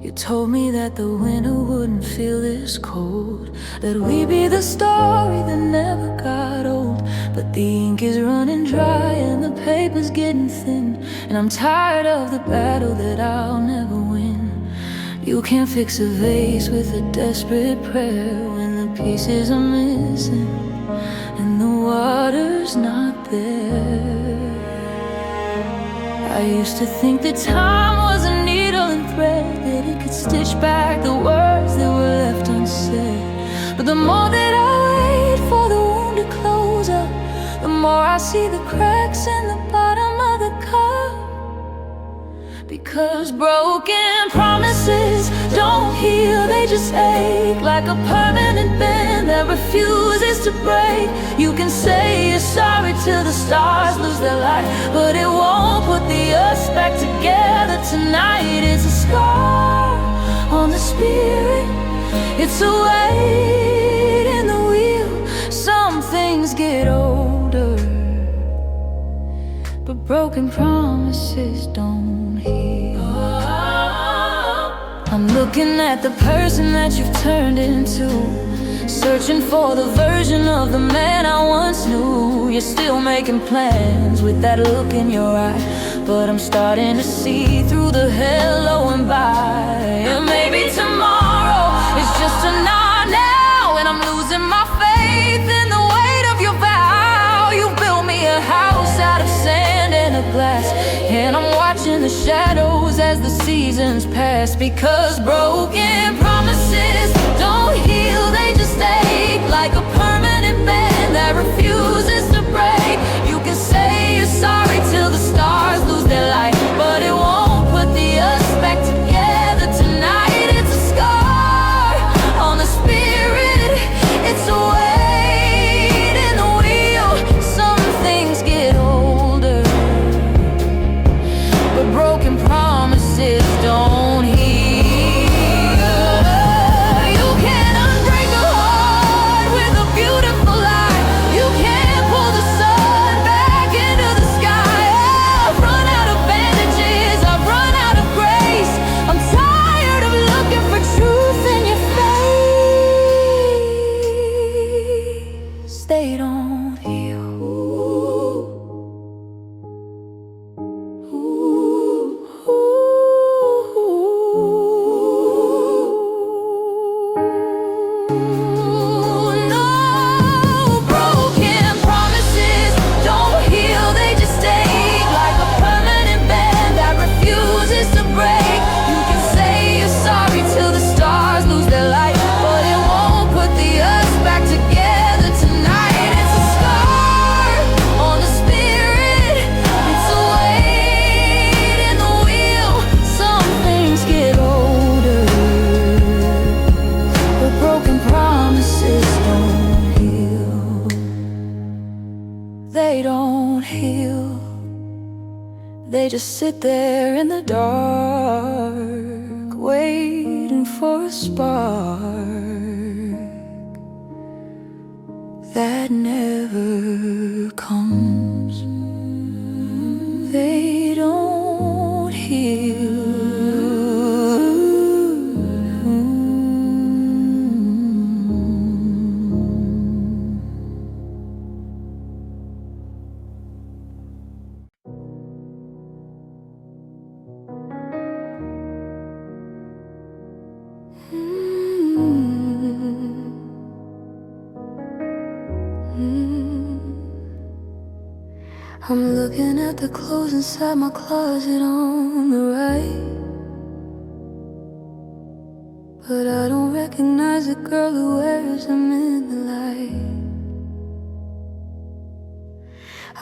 [SPEAKER 1] You told me that the winter wouldn't feel this cold, that we'd be the story that never got old. But the ink is running dry and the paper's getting thin, and I'm tired of the battle that I'll never win. You can't fix a vase with a desperate prayer when the pieces are missing and the water's not there. I used to think that time was a needle and thread, that it could stitch back the words that were left unsaid. But the more that I wait for the wound to close up, the more I see the cracks in the bottom of the cup. Because broken promises don't heal, they just ache like a permanent band that refuses to break. You can say you're sorry till the stars lose their light, but it won't put the us back together tonight. It's a scar on the spirit, it's a weight in the wheel. Some things get older, but broken promises don't heal. I'm looking at the person that you've turned into, searching for the version of the man I once knew. You're still making plans with that look in your eye, but I'm starting to see through the hello and bye. And maybe tomorrow is just a not now, and I'm losing my faith in the weight of your vow. You built me a house out of sand and a glass, and I'm watching the shadows as the seasons pass. Because broken promises don't heal, they just ache like a permanent band that refuses to break. You can say you're sorry till the stars lose their light, but it won't put the us back together tonight. It's a scar on the spirit, it's a weight in the wheel. Some things get older, but broken promises don't heal. You can't unbreak a heart with a beautiful lie. You can't pull the sun back into the sky. I've run out of bandages, I've run out of grace. I'm tired of looking for truth in your face. They don't heal. They don't heal, they just sit there in the dark, waiting for a spark that never comes. They don't I'm looking at the clothes inside my closet on the right, but I don't recognize the girl who wears them in the light.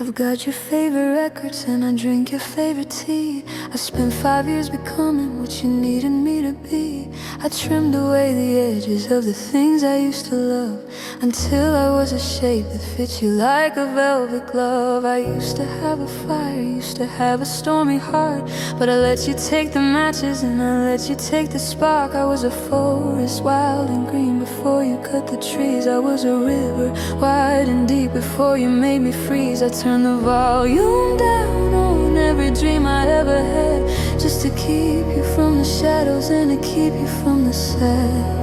[SPEAKER 1] I've got your favorite records and I drink your favorite tea. I spent 5 years becoming what you needed me to be. I trimmed away the edges of the things I used to love, until I was a shape that fits you like a velvet glove. I used to have a fire, used to have a stormy heart, but I let you take the matches and I let you take the spark. I was a forest, wild and green before you cut the trees. I was a river, wide and deep before you made me freeze. I turned the volume down on every dream I ever had, just to keep you from the shadows and to keep you from the sad.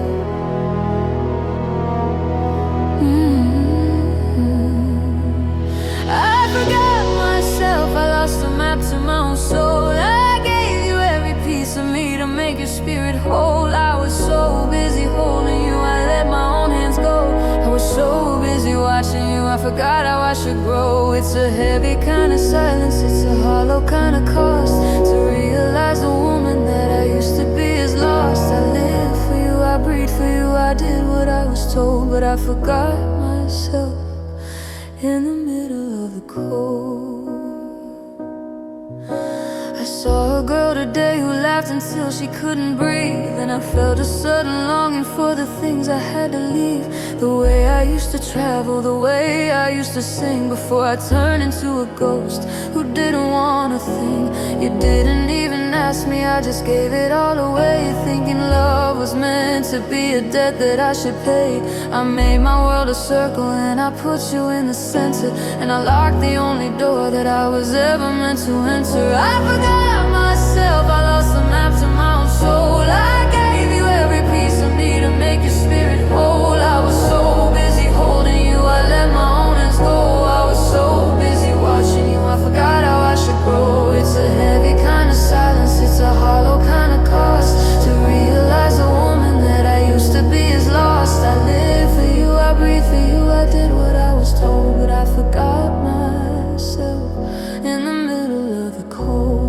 [SPEAKER 1] I forgot myself, I lost the map to my own soul. I gave you every piece of me to make your spirit whole. I was so busy holding you, I let my own hands go. I was so busy watching you, I forgot how I should grow. It's a heavy kind of silence, it's a hollow kind of cost, to realize the woman that I used to be is lost. I lived for you, I breathed for you, I did what I was told, but I forgot myself in the middle of the cold. I saw a girl today who laughed until she couldn't breathe, and I felt a sudden longing for the things I had to leave. The way I used to travel, the way I used to sing before I turned into a ghost who didn't want a thing. You didn't even ask me, I just gave it all away, thinking love was meant to be a debt that I should pay. I made my world a circle and I put you in the center, and I locked the only door that I was ever meant to enter. I forgot myself, I lost the map to my own soul. I gave you every piece of me to make your spirit whole. I was so busy holding you, I let my own hands go. I was so busy watching you, I forgot how I should grow. It's a heavy kind of silence, it's a hollow kind of cost, to realize the woman that I used to be is lost. I live for you, I breathe for you, I did what I was told, but I forgot myself in the middle of the cold.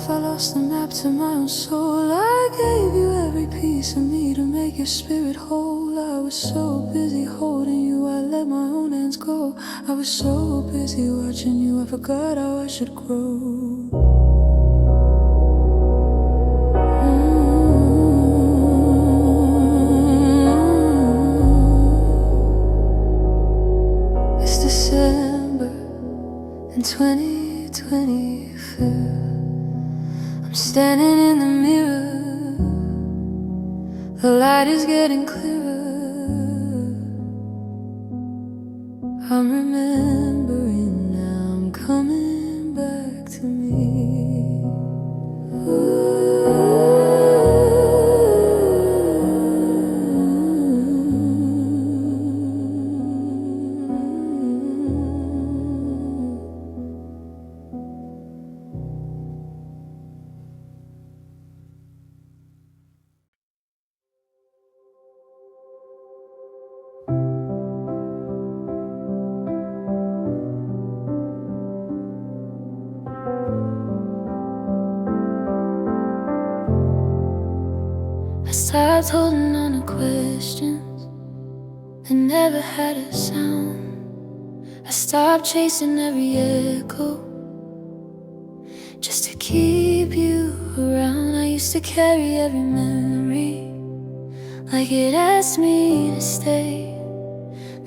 [SPEAKER 1] I lost the map to my own soul. I gave you every piece of me to make your spirit whole. I was so busy holding you, I let my own hands go. I was so busy watching you, I forgot how I should grow. It's December in 2024. Standing in the mirror, the light is getting clearer. I'm remembering now, I'm coming back to me. Stopped holding on to questions that never had a sound. I stopped chasing every echo just to keep you around. I used to carry every memory like it asked me to stay,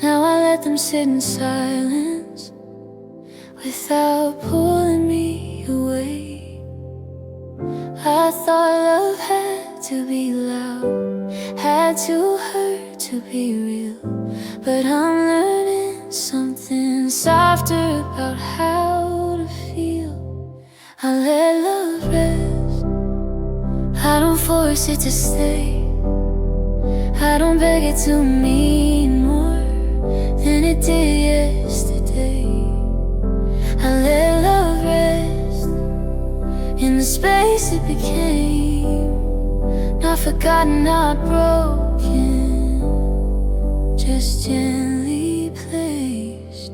[SPEAKER 1] Now I let them sit in silence without pulling me away. I thought love had to be loud, had to hurt to be real, but I'm learning something softer about how to feel. I let love rest, I don't force it to stay, I don't beg it to mean more than it did yesterday. I let love rest in the space it became, not forgotten, not broken, just gently placed.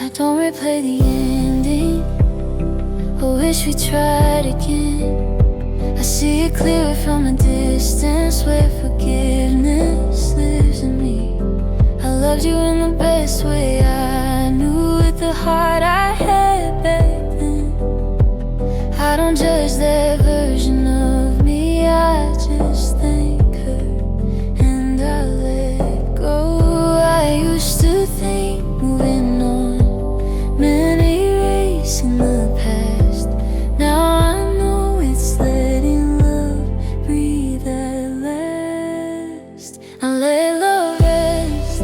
[SPEAKER 1] I don't replay the ending, I wish we tried again. I see it clearer from a distance, where forgiveness lives in me. I loved you in the best way I knew, with the heart I had back then. I don't judge their version of me, I just thank her and I let go. I used to think moving on meant erasing the past. Now I know it's letting love breathe at last. I let love rest,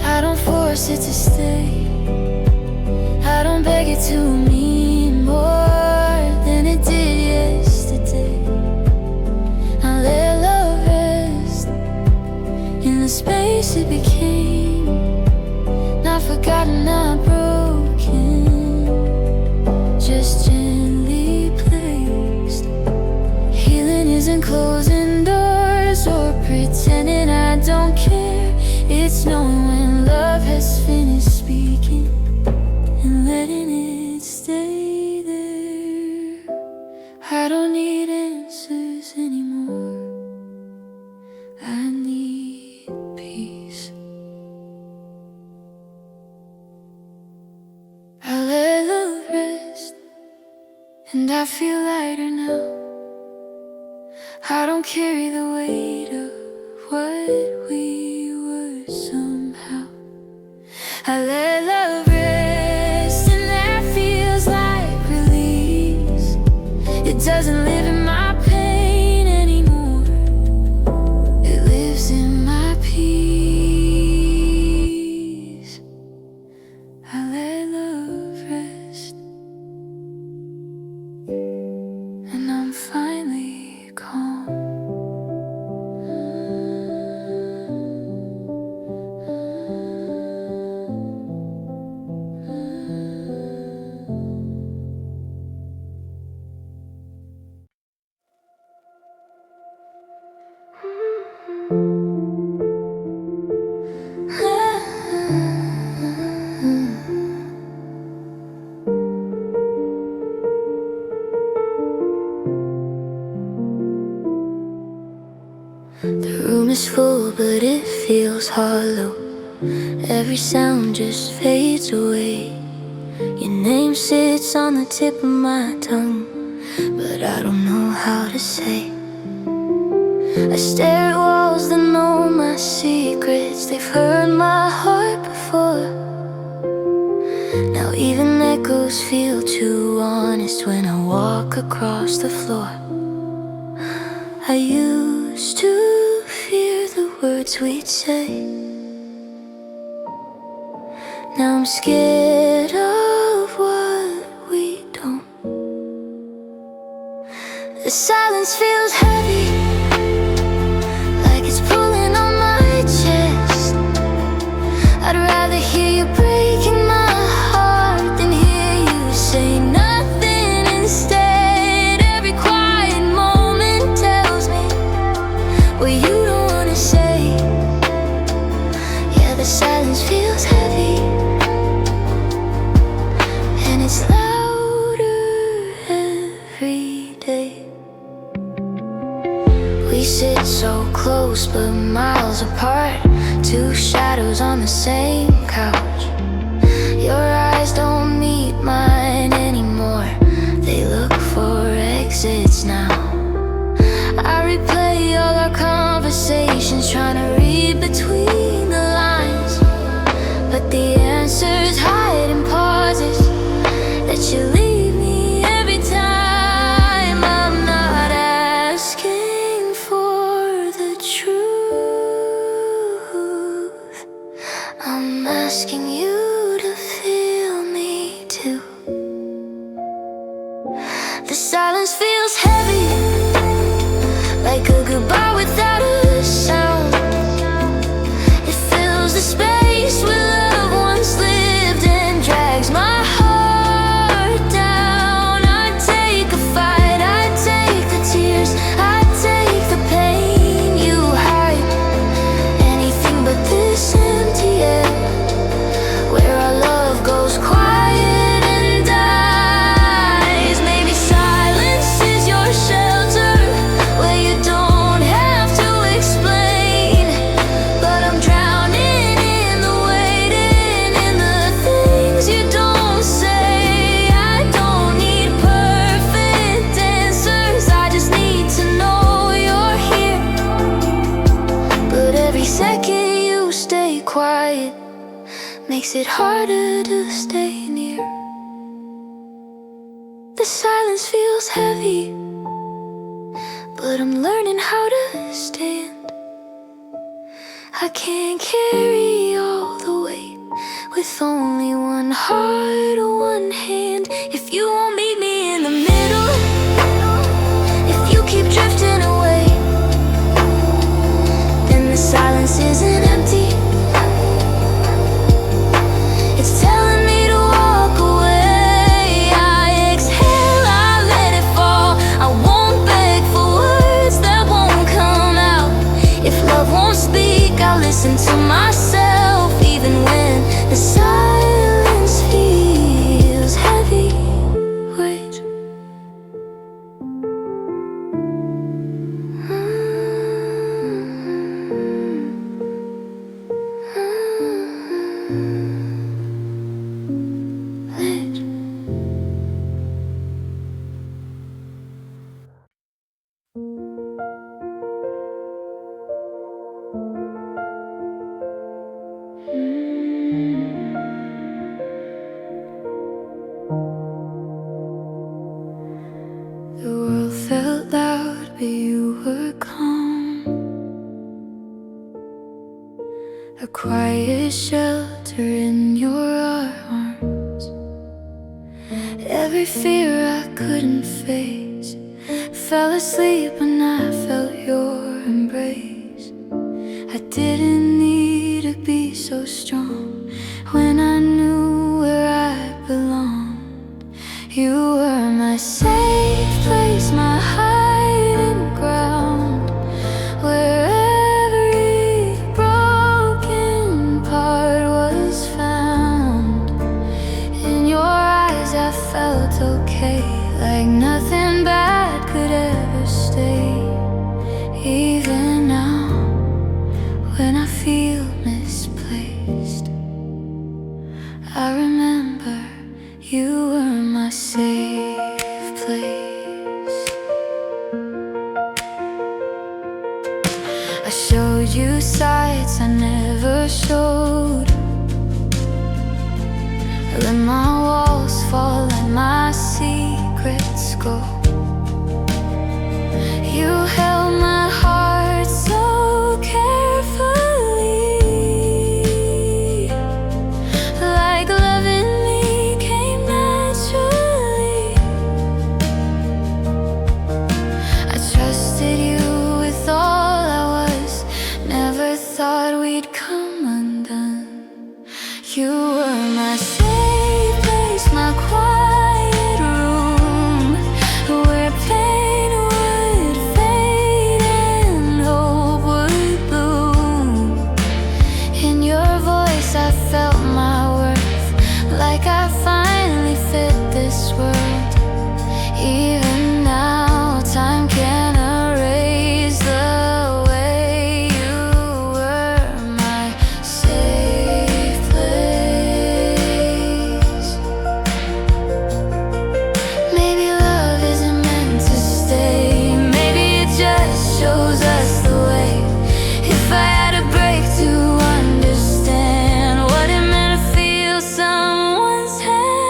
[SPEAKER 1] I don't force it to stay, I don't beg it to mean more than it did yesterday. I let love rest in the space it became, not forgotten, not broken, just gently placed. Healing isn't closing doors or pretending I don't care. It's knowing when love has finished speaking and letting it stay there. I don't need answers anymore, I need peace. I let love rest and I feel lighter now. I don't carry the weight of what we were somehow. I let love rest and that feels like release. It doesn't live in my pain anymore, it lives in my peace. I let love rest and I'm finally calm. The room is full, but it feels hollow. Every sound just fades away. Your name sits on the tip of my tongue, but I don't know how to say. I stare at walls that know my secrets, they've heard my heart before. Now even echoes feel too honest when I walk across the floor. I used to fear the words we'd say, now I'm scared of what we don't. The silence feels heavy, like it's pulling on my chest. I'd rather hear you breaking my heart than hear you say nothing instead. Every quiet moment tells me what you don't wanna say. Yeah, the silence feels heavy, and it's louder every day. We sit so close but miles apart, two shadows on the same couch. Your eyes don't meet mine anymore, they look for exits now. I replay all our conversations, trying to The silence feels heavy, like a goodbye without a sound. It fills the space where love once lived and drags my heart down. I take a fight, I take the tears, I take the pain you hide. Anything but this empty air, where our love goes quiet and dies. Maybe silence is your shelter, where you don't have to explain. But I'm drowning in the waiting, in the things you don't say. I don't need perfect answers, I just need to know you're here. But every second you stay quiet makes it harder to stay near. The silence feels heavy, but I'm learning how to stand. I can't carry all the weight with only one heart or one hand. If you won't meet me in the middle, if you keep drifting away, then the silence isn't empty. It's telling me to walk away. I exhale, I let it fall. I won't beg for words that won't come out. If love won't speak, I'll listen to myself, even when the silence feels heavy. Wait. The world felt loud, but you were calm. A quiet shelter in your arms. Every fear I couldn't face fell asleep when I felt your embrace. I didn't need to be so strong when I knew where I belonged. You were my safe place, my hiding ground, where every broken part was found. In your eyes I felt okay, like nothing bad could ever stay. Even now, when I feel misplaced, I remember you were my safe place. I showed you sights I never showed. I let my walls fall, let my secrets go. You held my heart so carefully, like loving me came naturally. I trusted you with all I was, never thought we'd come undone. You were my safe place, my quiet room, where pain would fade and hope would bloom. In your voice I felt my worth, like I finally fit this world. Even now, time can't erase the way you were my safe place. Maybe love isn't meant to stay, maybe it just shows us the way. If I had a break to understand what it meant to feel someone's hand,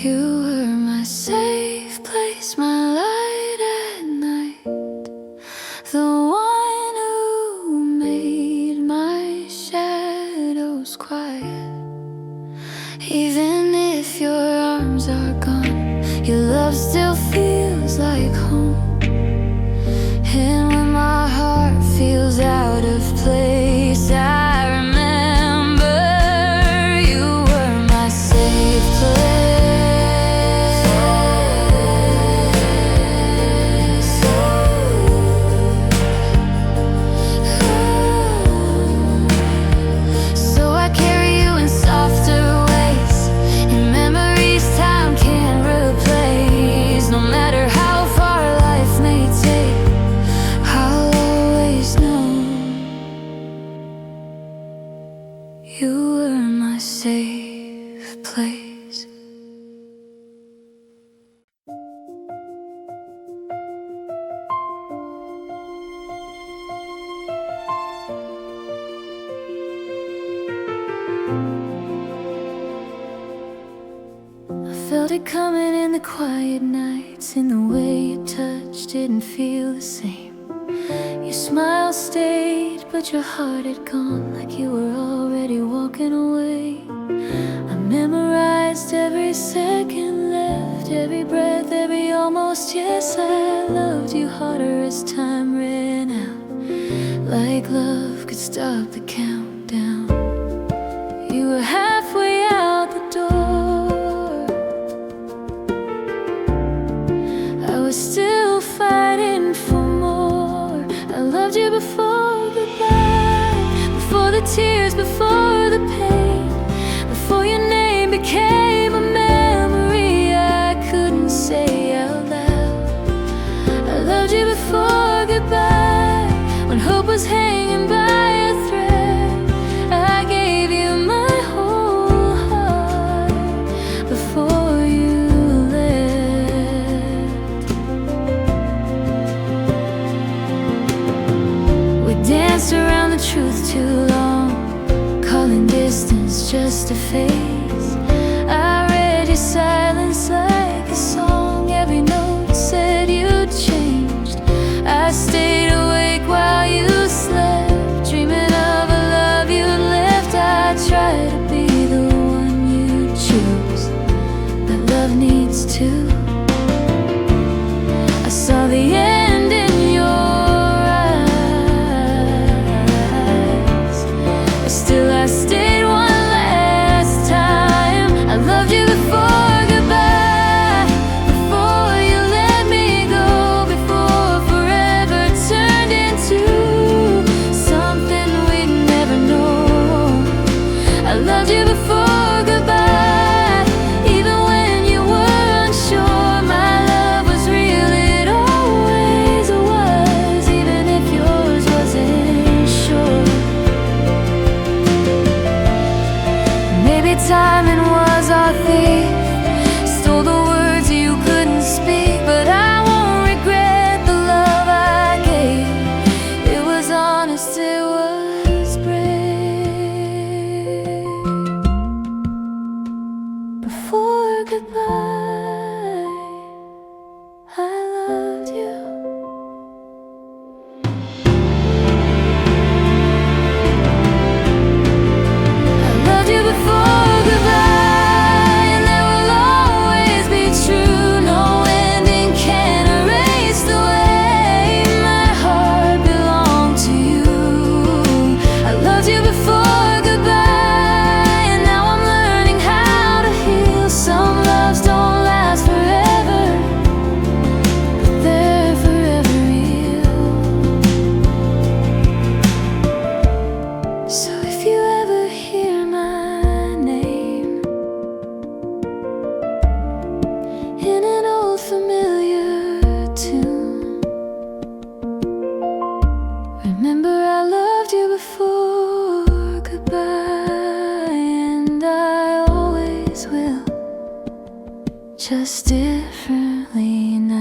[SPEAKER 1] you were my safe place, my light at night, the one who made my shadows quiet. Even if your arms Your love still feels like home. And when my heart feels out of place, I remember you were my safe place. So I carry you in softer ways, in memories time can't replace. No matter how far life may take, I'll always know you were my safe place. I felt it coming in the quiet nights, in the way your touch didn't feel the same. Your smile stayed, but your heart had gone, like you were already walking away. I memorized every second left, every breath, every almost yes. I loved you harder as time ran out, like love could stop the countdown. You were halfway out the door, I was still fighting for more. I loved you before goodbye, before the tears, before the pain, before your name became a memory I couldn't say out loud. I loved you before goodbye, when hope was hanging by a thread. I gave you my whole heart before you left. We danced around the truth too long, calling distance just a phase. I read your silence like a song, every note said you'd changed. I stayed awake while you slept, dreaming of a love you left. I tried to be the one you choose, but love needs two. I saw the end in your eyes, but still I stayed one last time. I loved you before goodbye, before you let me go, before forever turned into something we'd never know. I loved you before goodbye, even when you were unsure. My love was real, it always was, even if yours wasn't sure. Maybe timing was our thief, stole the words you couldn't speak, but I won't regret the love I gave. It was honest, it was brave. Before goodbye, I loved you. I loved you before goodbye, and there will always be true. No ending can erase the way my heart belonged to you. I loved you before goodbye, and now I'm learning how to heal. Some loves don't last forever, but they're forever real. So if you ever hear my name in an old familiar tune, remember I loved you before goodbye, and I always will, just differently now.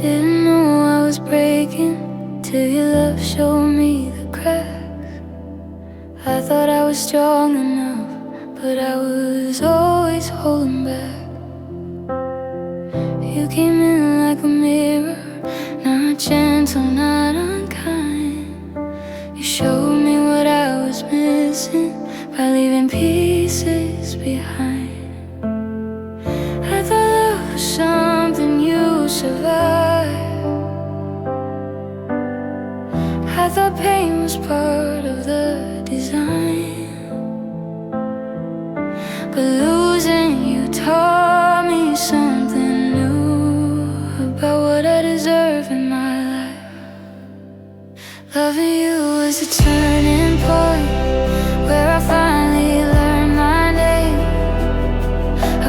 [SPEAKER 1] Didn't know I was breaking till your love showed me the cracks. I thought I was strong enough, but I was always holding back. You came in like a mirror, not gentle, not unkind. You showed me what I was missing by leaving pieces behind. I thought love was something you survived. I thought pain was part of the design. But losing you taught me something new about what I deserve in my life. Loving you was a turning point where I finally learned my name.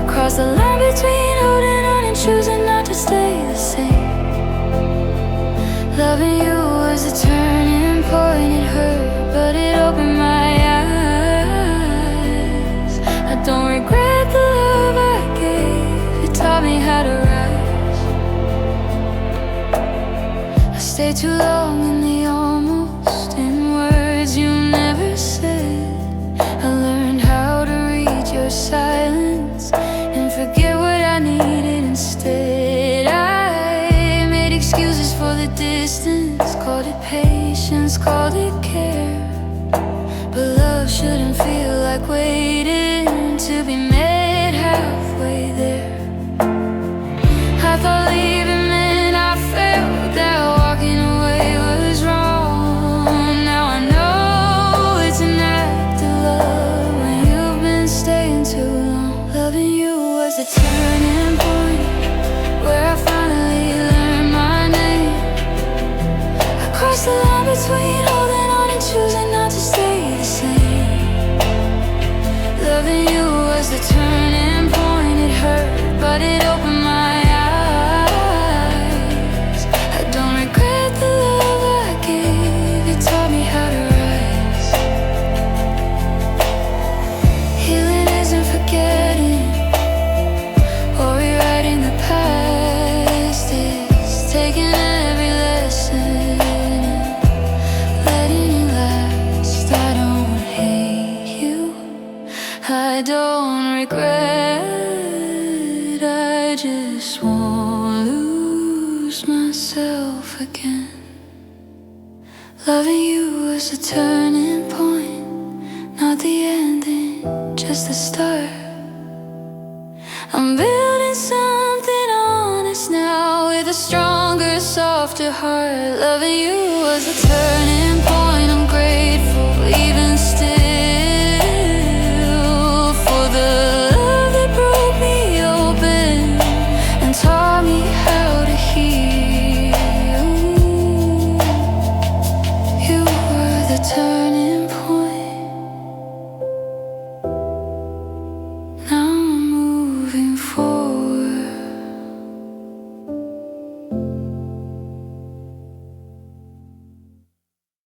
[SPEAKER 1] Across the line between holding on and choosing not to stay the same. Loving you was a turning point. It hurt, but it opened my eyes. I don't regret the love I gave. It taught me how to rise. I stayed too long in the almost, in words you never said. I learned how to read your silence and forget what I needed instead. I made excuses for the distance, called it patience, called it care. But love shouldn't feel like waiting to be met halfway there. I thought leaving meant I failed, that walking away was wrong. Now I know it's an act of love when you've been staying too long. Loving you was a turning point where I finally learned my name. Across the line between holding on and choosing not to stay the same. Loving you was the turning point. It hurt, but it opened my eyes. I don't regret the love I gave. It taught me how to rise. Healing isn't forgetting or rewriting the past. It's taking every lesson and letting it last. I don't hate you, I don't regret. I just won't lose myself again. Loving you was a turning point, not the ending, just the start. I'm building something honest now with a stronger, softer heart. Loving you was a turning point.